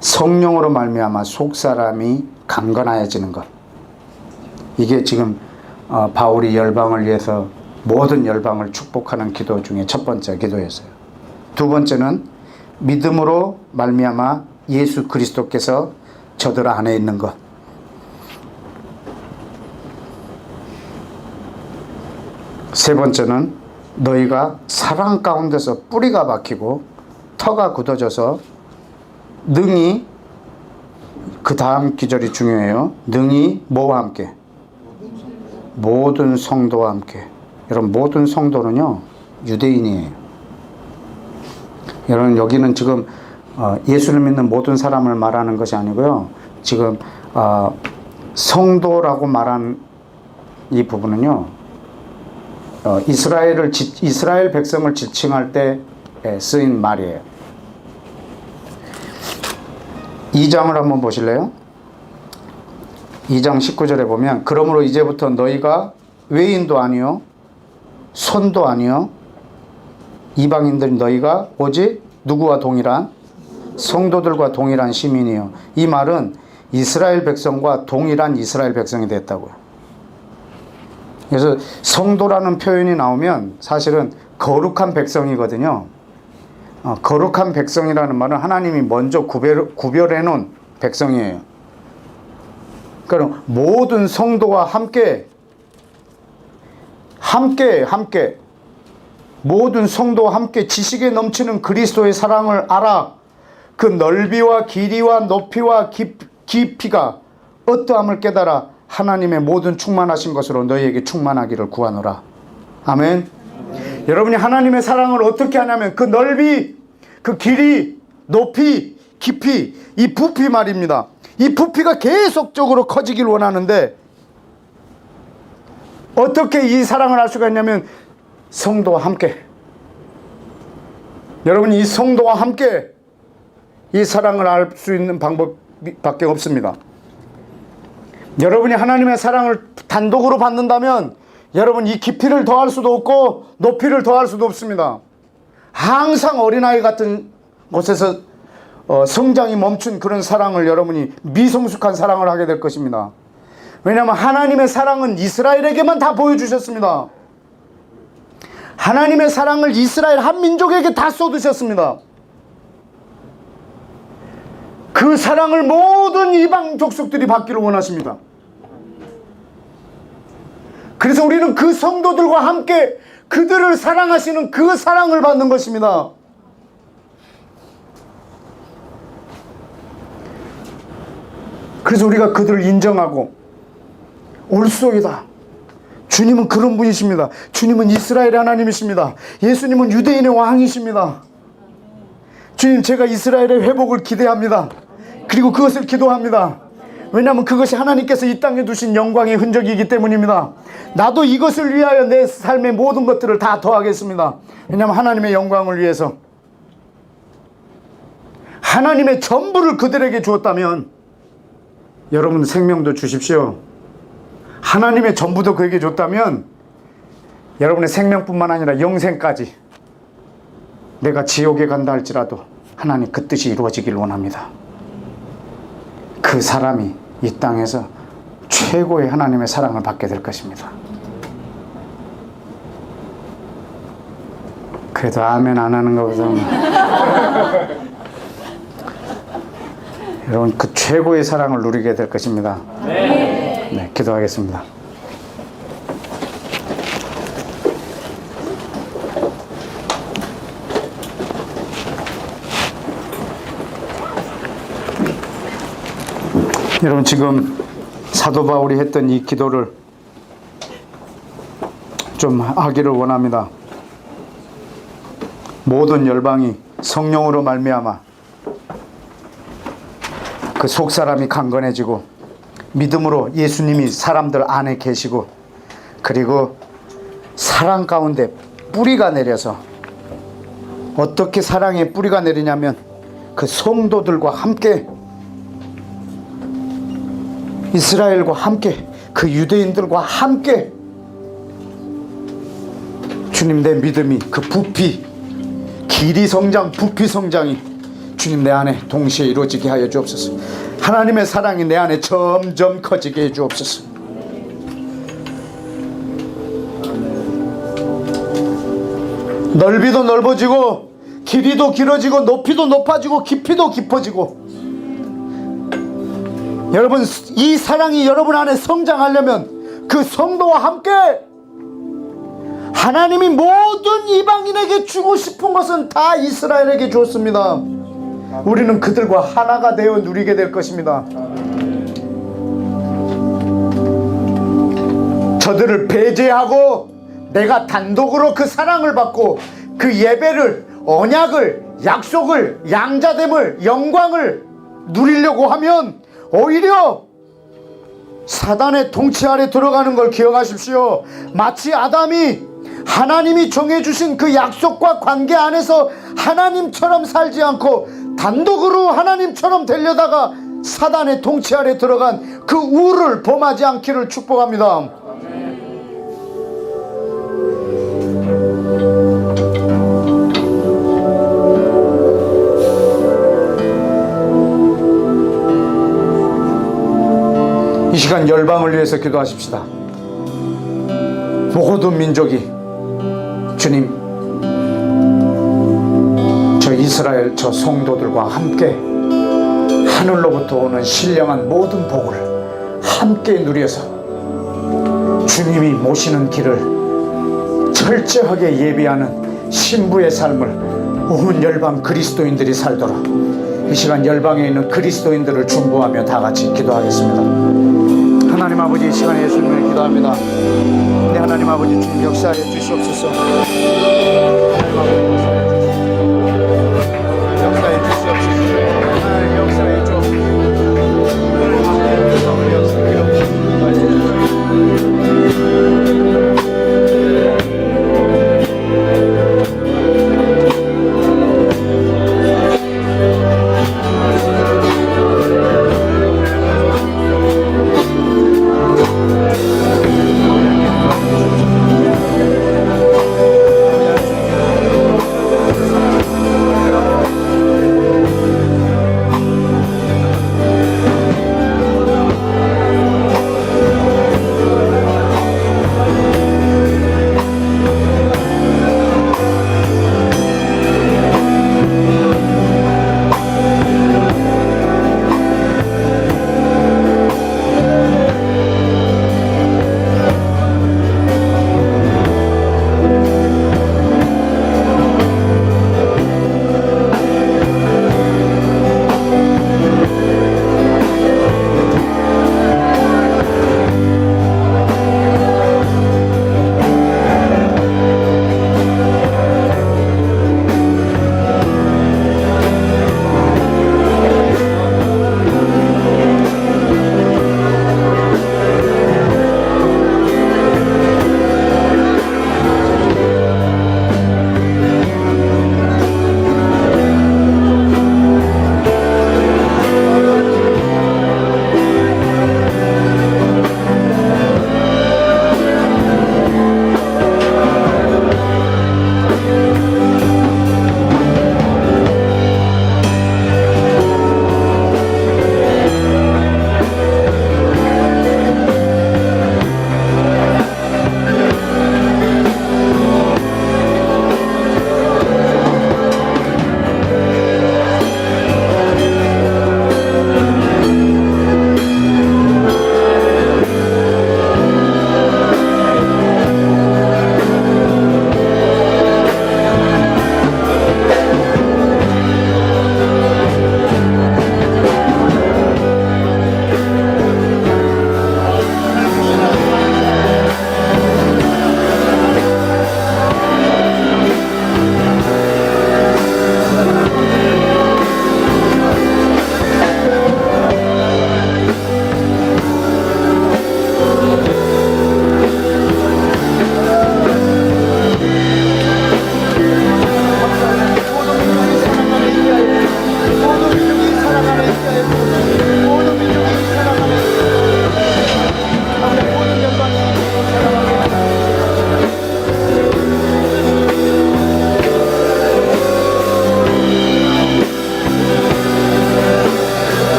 성령으로 말미암아 속사람이 강건하여지는 것. 이게 지금 바울이 열방을 위해서 모든 열방을 축복하는 기도 중에 첫 번째 기도였어요. 두 번째는 믿음으로 말미암아 예수 그리스도께서 저들 안에 있는 것. 세 번째는 너희가 사랑 가운데서 뿌리가 박히고 터가 굳어져서 능히, 그 다음 기절이 중요해요. 능히 뭐와 함께? 모든 성도와 함께. 여러분, 모든 성도는요 유대인이에요. 여러분, 여기는 지금 예수를 믿는 모든 사람을 말하는 것이 아니고요, 지금 성도라고 말한 이 부분은요 이스라엘 백성을 지칭할 때 쓰인 말이에요. 2장을 한번 보실래요? 2장 19절에 보면 그러므로 이제부터 너희가 외인도 아니요 손도 아니요 이방인들 너희가 오직 누구와 동일한 성도들과 동일한 시민이요. 이 말은 이스라엘 백성과 동일한 이스라엘 백성이 됐다고요. 그래서 성도라는 표현이 나오면 사실은 거룩한 백성이거든요. 거룩한 백성이라는 말은 하나님이 먼저 구별해 놓은 백성이에요. 그럼 모든 성도와 함께 모든 성도와 함께 지식에 넘치는 그리스도의 사랑을 알아 그 넓이와 길이와 높이와 깊이가 어떠함을 깨달아 하나님의 모든 충만하신 것으로 너희에게 충만하기를 구하노라. 아멘. 여러분이 하나님의 사랑을 어떻게 하냐면 그 넓이, 그 길이, 높이, 깊이, 이 부피 말입니다. 이 부피가 계속적으로 커지길 원하는데 어떻게 이 사랑을 할 수가 있냐면 성도와 함께, 여러분이 이 성도와 함께 이 사랑을 알 수 있는 방법밖에 없습니다. 여러분이 하나님의 사랑을 단독으로 받는다면 여러분 이 깊이를 더할 수도 없고 높이를 더할 수도 없습니다. 항상 어린아이 같은 곳에서 성장이 멈춘 그런 사랑을, 여러분이 미성숙한 사랑을 하게 될 것입니다. 왜냐하면 하나님의 사랑은 이스라엘에게만 다 보여주셨습니다. 하나님의 사랑을 이스라엘 한 민족에게 다 쏟으셨습니다. 그 사랑을 모든 이방 족속들이 받기를 원하십니다. 그래서 우리는 그 성도들과 함께 그들을 사랑하시는 그 사랑을 받는 것입니다. 그래서 우리가 그들을 인정하고 올소이다. 주님은 그런 분이십니다. 주님은 이스라엘의 하나님이십니다. 예수님은 유대인의 왕이십니다. 주님, 제가 이스라엘의 회복을 기대합니다. 그리고 그것을 기도합니다. 왜냐하면 그것이 하나님께서 이 땅에 두신 영광의 흔적이기 때문입니다. 나도 이것을 위하여 내 삶의 모든 것들을 다 더하겠습니다. 왜냐하면 하나님의 영광을 위해서. 하나님의 전부를 그들에게 주었다면 여러분 생명도 주십시오. 하나님의 전부도 그에게 줬다면 여러분의 생명뿐만 아니라 영생까지, 내가 지옥에 간다 할지라도 하나님 그 뜻이 이루어지길 원합니다. 그 사람이 이 땅에서 최고의 하나님의 사랑을 받게 될 것입니다. 그래도 아멘 안 하는 거거든. 여러분 그 최고의 사랑을 누리게 될 것입니다. 네, 기도하겠습니다. 여러분 지금 사도 바울이 했던 이 기도를 좀 하기를 원합니다. 모든 열방이 성령으로 말미암아 그 속사람이 강건해지고 믿음으로 예수님이 사람들 안에 계시고 그리고 사랑 가운데 뿌리가 내려서 어떻게 사랑의 뿌리가 내리냐면 그 성도들과 함께 이스라엘과 함께 그 유대인들과 함께 주님 내 믿음이 그 부피 길이 성장 부피 성장이 주님 내 안에 동시에 이루어지게 하여 주옵소서. 하나님의 사랑이 내 안에 점점 커지게 해 주옵소서. 넓이도 넓어지고 길이도 길어지고 높이도 높아지고 깊이도 깊어지고 여러분 이 사랑이 여러분 안에 성장하려면 그 성도와 함께 하나님이 모든 이방인에게 주고 싶은 것은 다 이스라엘에게 주었습니다. 우리는 그들과 하나가 되어 누리게 될 것입니다. 저들을 배제하고 내가 단독으로 그 사랑을 받고 그 예배를 언약을 약속을 양자됨을 영광을 누리려고 하면 오히려 사단의 통치 아래 들어가는 걸 기억하십시오. 마치 아담이 하나님이 정해주신 그 약속과 관계 안에서 하나님처럼 살지 않고 단독으로 하나님처럼 되려다가 사단의 통치 아래 들어간 그 우를 범하지 않기를 축복합니다. 이 시간 열방을 위해서 기도하십시다. 모든 민족이 주님 저 이스라엘 저 성도들과 함께 하늘로부터 오는 신령한 모든 복을 함께 누려서 주님이 모시는 길을 철저하게 예비하는 신부의 삶을 온 열방 그리스도인들이 살도록 이 시간 열방에 있는 그리스도인들을 중보하며 다 같이 기도하겠습니다. 하나님 아버지 이 시간에 예수님을 기도합니다. 네 하나님 아버지 주님 역사하여 주시옵소서. 하나님 아버지 역사해 주시옵소서. 하나님 역사해 주옵소서.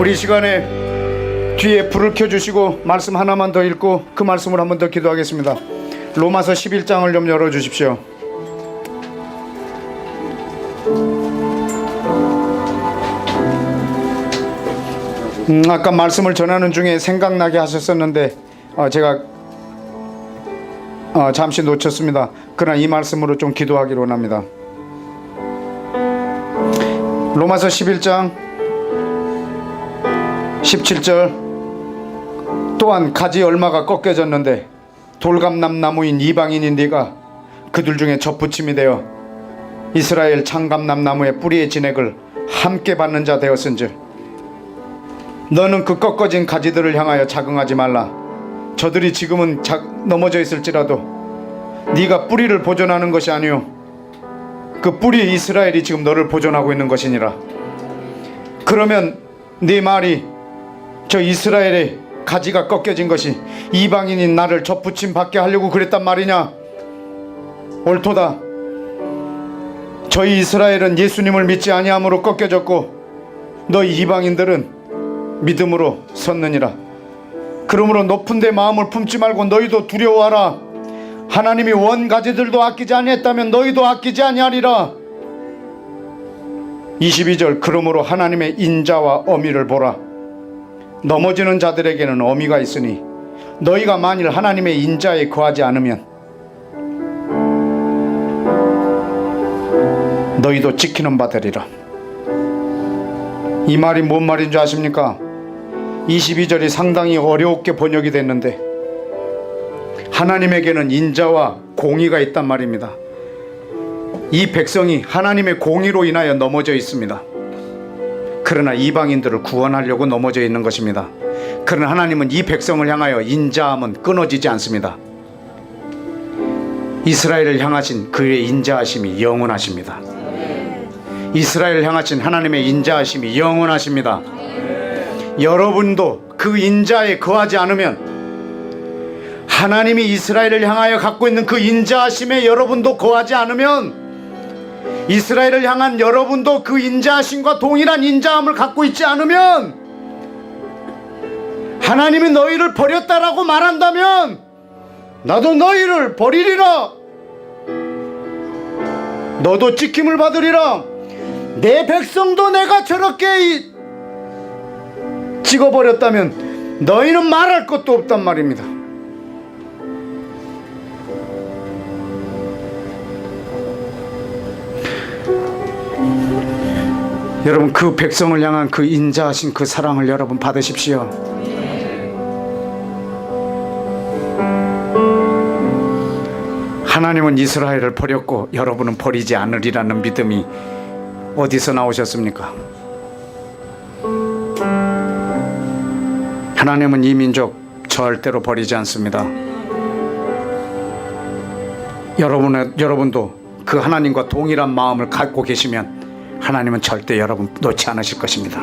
우리 시간에 뒤에 불을 켜주시고 말씀 하나만 더 읽고 그 말씀을 한 번 더 기도하겠습니다. 로마서 11장을 좀 열어주십시오. 아까 말씀을 전하는 중에 생각나게 하셨었는데 제가 잠시 놓쳤습니다. 그러나 이 말씀으로 좀 기도하기로 원합니다. 로마서 11장 17절 또한 가지 얼마가 꺾여졌는데 돌감람 나무인 이방인인 네가 그들 중에 접붙임이 되어 이스라엘 창감람 나무의 뿌리의 진액을 함께 받는 자 되었은즉 너는 그 꺾어진 가지들을 향하여 자긍하지 말라. 저들이 지금은 넘어져 있을지라도 네가 뿌리를 보존하는 것이 아니요 그 뿌리 이스라엘이 지금 너를 보존하고 있는 것이니라. 그러면 네 말이 저 이스라엘의 가지가 꺾여진 것이 이방인인 나를 접붙임 받게 하려고 그랬단 말이냐? 옳도다. 저희 이스라엘은 예수님을 믿지 아니함으로 꺾여졌고 너희 이방인들은 믿음으로 섰느니라. 그러므로 높은 데 마음을 품지 말고 너희도 두려워하라. 하나님이 원 가지들도 아끼지 아니했다면 너희도 아끼지 아니하리라. 22절 그러므로 하나님의 인자와 어미를 보라. 넘어지는 자들에게는 어미가 있으니 너희가 만일 하나님의 인자에 거하지 않으면 너희도 지키는 바 되리라. 이 말이 뭔 말인 줄 아십니까? 22절이 상당히 어렵게 번역이 됐는데 하나님에게는 인자와 공의가 있단 말입니다. 이 백성이 하나님의 공의로 인하여 넘어져 있습니다. 그러나 이방인들을 구원하려고 넘어져 있는 것입니다. 그러나 하나님은 이 백성을 향하여 인자함은 끊어지지 않습니다. 이스라엘을 향하신 그의 인자하심이 영원하십니다. 이스라엘을 향하신 하나님의 인자하심이 영원하십니다. 여러분도 그 인자에 거하지 않으면 하나님이 이스라엘을 향하여 갖고 있는 그 인자하심에 여러분도 거하지 않으면 이스라엘을 향한 여러분도 그 인자하심과 동일한 인자함을 갖고 있지 않으면 하나님이 너희를 버렸다라고 말한다면 나도 너희를 버리리라. 너도 지킴을 받으리라. 내 백성도 내가 저렇게 찍어버렸다면 너희는 말할 것도 없단 말입니다. 여러분 그 백성을 향한 그 인자하신 그 사랑을 여러분 받으십시오. 하나님은 이스라엘을 버렸고 여러분은 버리지 않으리라는 믿음이 어디서 나오셨습니까? 하나님은 이 민족 절대로 버리지 않습니다. 여러분도 그 하나님과 동일한 마음을 갖고 계시면 하나님은 절대 여러분 놓지 않으실 것입니다.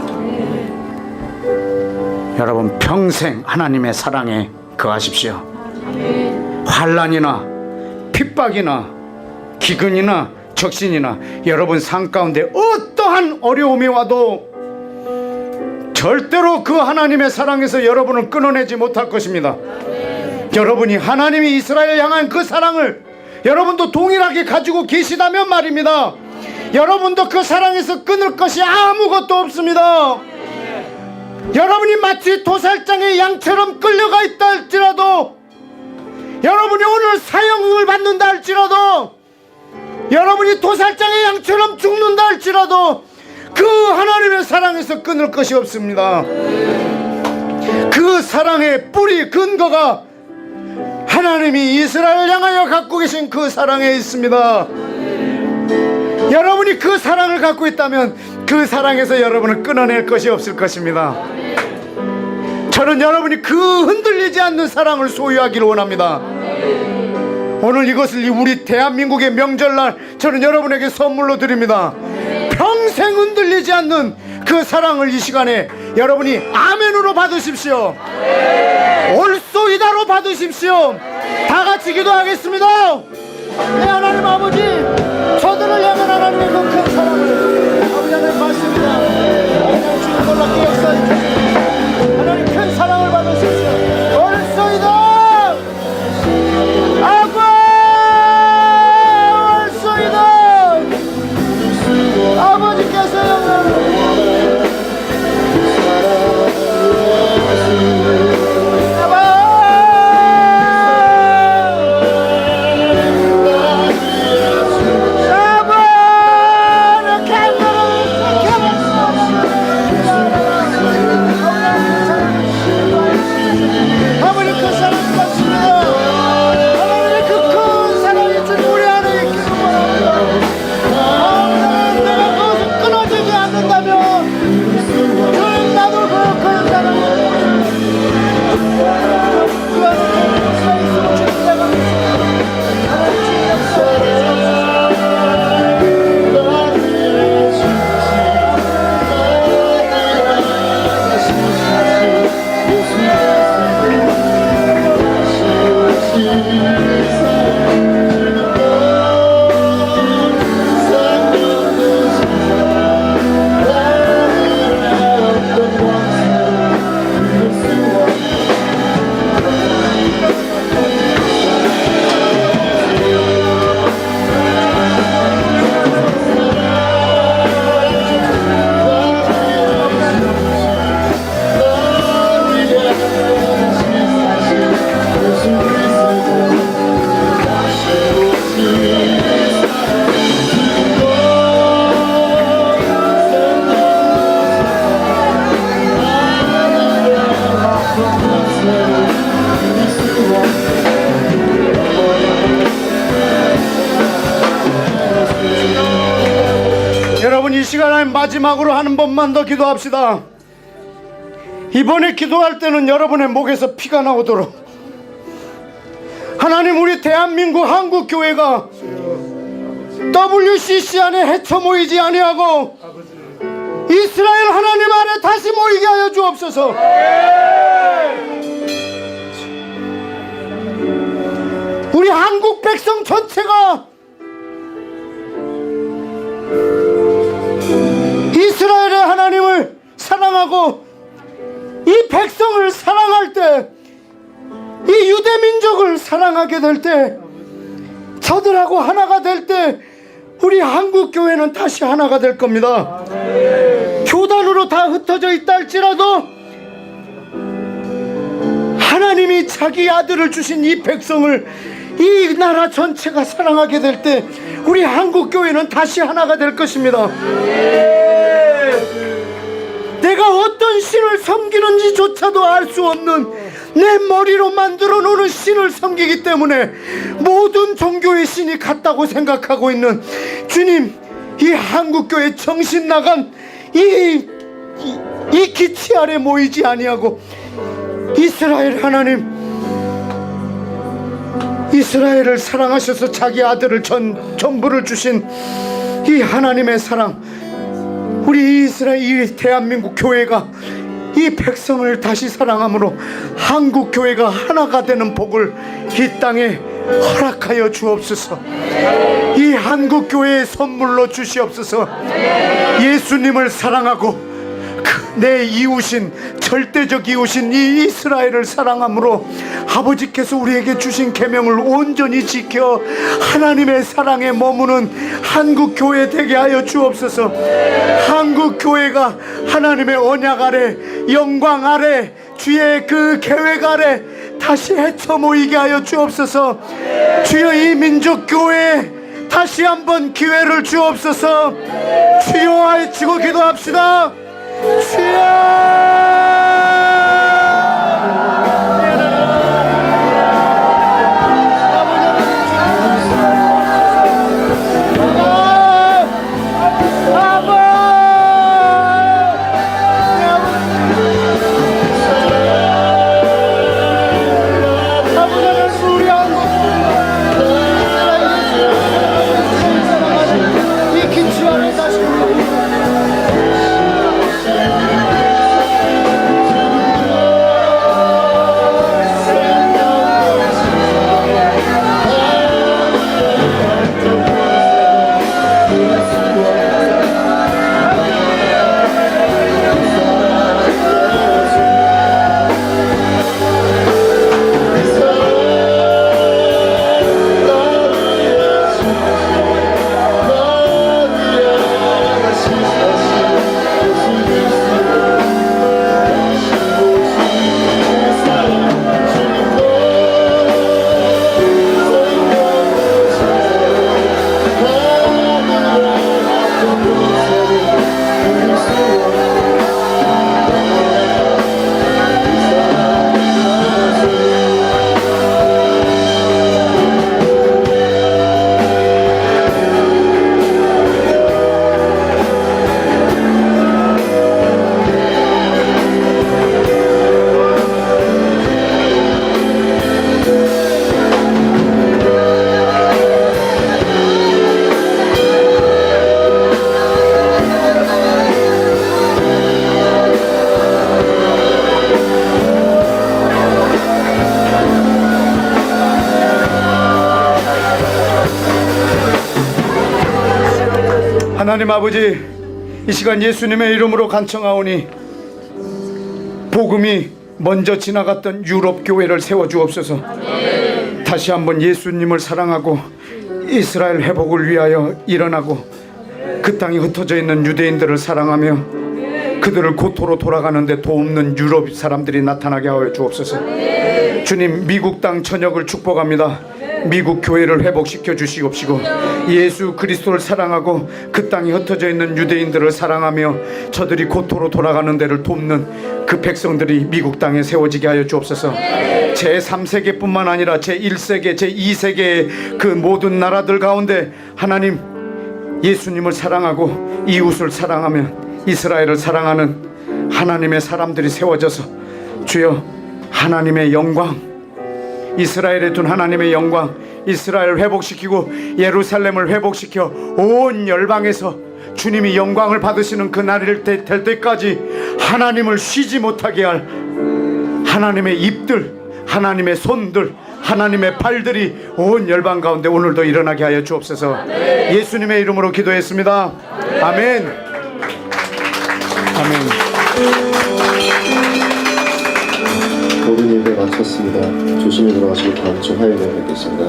여러분 평생 하나님의 사랑에 거하십시오. 환난이나 핍박이나 기근이나 적신이나 여러분 삶 가운데 어떠한 어려움이 와도 절대로 그 하나님의 사랑에서 여러분을 끊어내지 못할 것입니다. 여러분이 하나님이 이스라엘 향한 그 사랑을 여러분도 동일하게 가지고 계시다면 말입니다. 여러분도 그 사랑에서 끊을 것이 아무것도 없습니다. 여러분이 마치 도살장의 양처럼 끌려가 있다 할지라도, 여러분이 오늘 사형을 받는다 할지라도, 여러분이 도살장의 양처럼 죽는다 할지라도 그 하나님의 사랑에서 끊을 것이 없습니다. 그 사랑의 뿌리 근거가 하나님이 이스라엘을 향하여 갖고 계신 그 사랑에 있습니다. 여러분이 그 사랑을 갖고 있다면 그 사랑에서 여러분을 끊어낼 것이 없을 것입니다. 저는 여러분이 그 흔들리지 않는 사랑을 소유하기를 원합니다. 오늘 이것을 우리 대한민국의 명절날 저는 여러분에게 선물로 드립니다. 평생 흔들리지 않는 그 사랑을 이 시간에 여러분이 아멘으로 받으십시오. 올소이다로 받으십시오. 다 같이 기도하겠습니다. 네, 하나님 아버지, 저들을 향한 하나님의 그 큰 사랑을 아버지 하나님 말씀이다. 주님 놀랍게 역사해 주시옵소서. 여러분, 이 시간에 마지막으로 한 번만 더 기도합시다. 이번에 기도할 때는 여러분의 목에서 피가 나오도록 하나님, 우리 대한민국 한국교회가 WCC 안에 헤쳐 모이지 아니하고 이스라엘 하나님 안에 다시 모이게 하여 주옵소서. 우리 한국 백성 전체가 이스라엘의 하나님을 사랑하고 이 백성을 사랑할 때, 이 유대 민족을 사랑하게 될 때, 저들하고 하나가 될 때 우리 한국교회는 다시 하나가 될 겁니다. 교단으로 다 흩어져 있다 할지라도 하나님이 자기 아들을 주신 이 백성을, 이 나라 전체가 사랑하게 될 때 우리 한국교회는 다시 하나가 될 것입니다. 내가 어떤 신을 섬기는지조차도 알 수 없는 내 머리로 만들어 놓은 신을 섬기기 때문에 모든 종교의 신이 같다고 생각하고 있는 주님, 이 한국교회 정신 나간 이 기치 아래 모이지 아니하고 이스라엘 하나님, 이스라엘을 사랑하셔서 자기 아들을 전부를 주신 이 하나님의 사랑, 우리 이스라엘, 이 대한민국 교회가 이 백성을 다시 사랑함으로 한국 교회가 하나가 되는 복을 이 땅에 허락하여 주옵소서. 이 한국 교회의 선물로 주시옵소서. 예수님을 사랑하고 내 이웃인, 절대적 이웃인 이 이스라엘을 사랑함으로 아버지께서 우리에게 주신 계명을 온전히 지켜 하나님의 사랑에 머무는 한국 교회 되게 하여 주옵소서. 한국 교회가 하나님의 언약 아래, 영광 아래, 주의 그 계획 아래 다시 헤쳐 모이게 하여 주옵소서. 주여, 이 민족 교회에 다시 한번 기회를 주옵소서. 주여, 하여치고 기도합시다. 하나님 아버지, 이 시간 예수님의 이름으로 간청하오니 복음이 먼저 지나갔던 유럽 교회를 세워주옵소서. 다시 한번 예수님을 사랑하고 이스라엘 회복을 위하여 일어나고 그 땅에 흩어져 있는 유대인들을 사랑하며 그들을 고토로 돌아가는 데 도움는 유럽 사람들이 나타나게 하여 주옵소서. 주님, 미국 땅 전역을 축복합니다. 미국 교회를 회복시켜 주시옵시고 예수 그리스도를 사랑하고 그 땅에 흩어져 있는 유대인들을 사랑하며 저들이 고토로 돌아가는 데를 돕는 그 백성들이 미국 땅에 세워지게 하여 주옵소서. 제3세계뿐만 아니라 제1세계, 제2세계의 그 모든 나라들 가운데 하나님, 예수님을 사랑하고 이웃을 사랑하면 이스라엘을 사랑하는 하나님의 사람들이 세워져서 주여 하나님의 영광, 이스라엘에 둔 하나님의 영광, 이스라엘을 회복시키고 예루살렘을 회복시켜 온 열방에서 주님이 영광을 받으시는 그 날이 될 때까지 하나님을 쉬지 못하게 할 하나님의 입들, 하나님의 손들, 하나님의 발들이 온 열방 가운데 오늘도 일어나게 하여 주옵소서. 예수님의 이름으로 기도했습니다. 아멘. 아멘. 모든 예배 마쳤습니다. 조심히 돌아가시고 다음 주 화요일에 뵙겠습니다.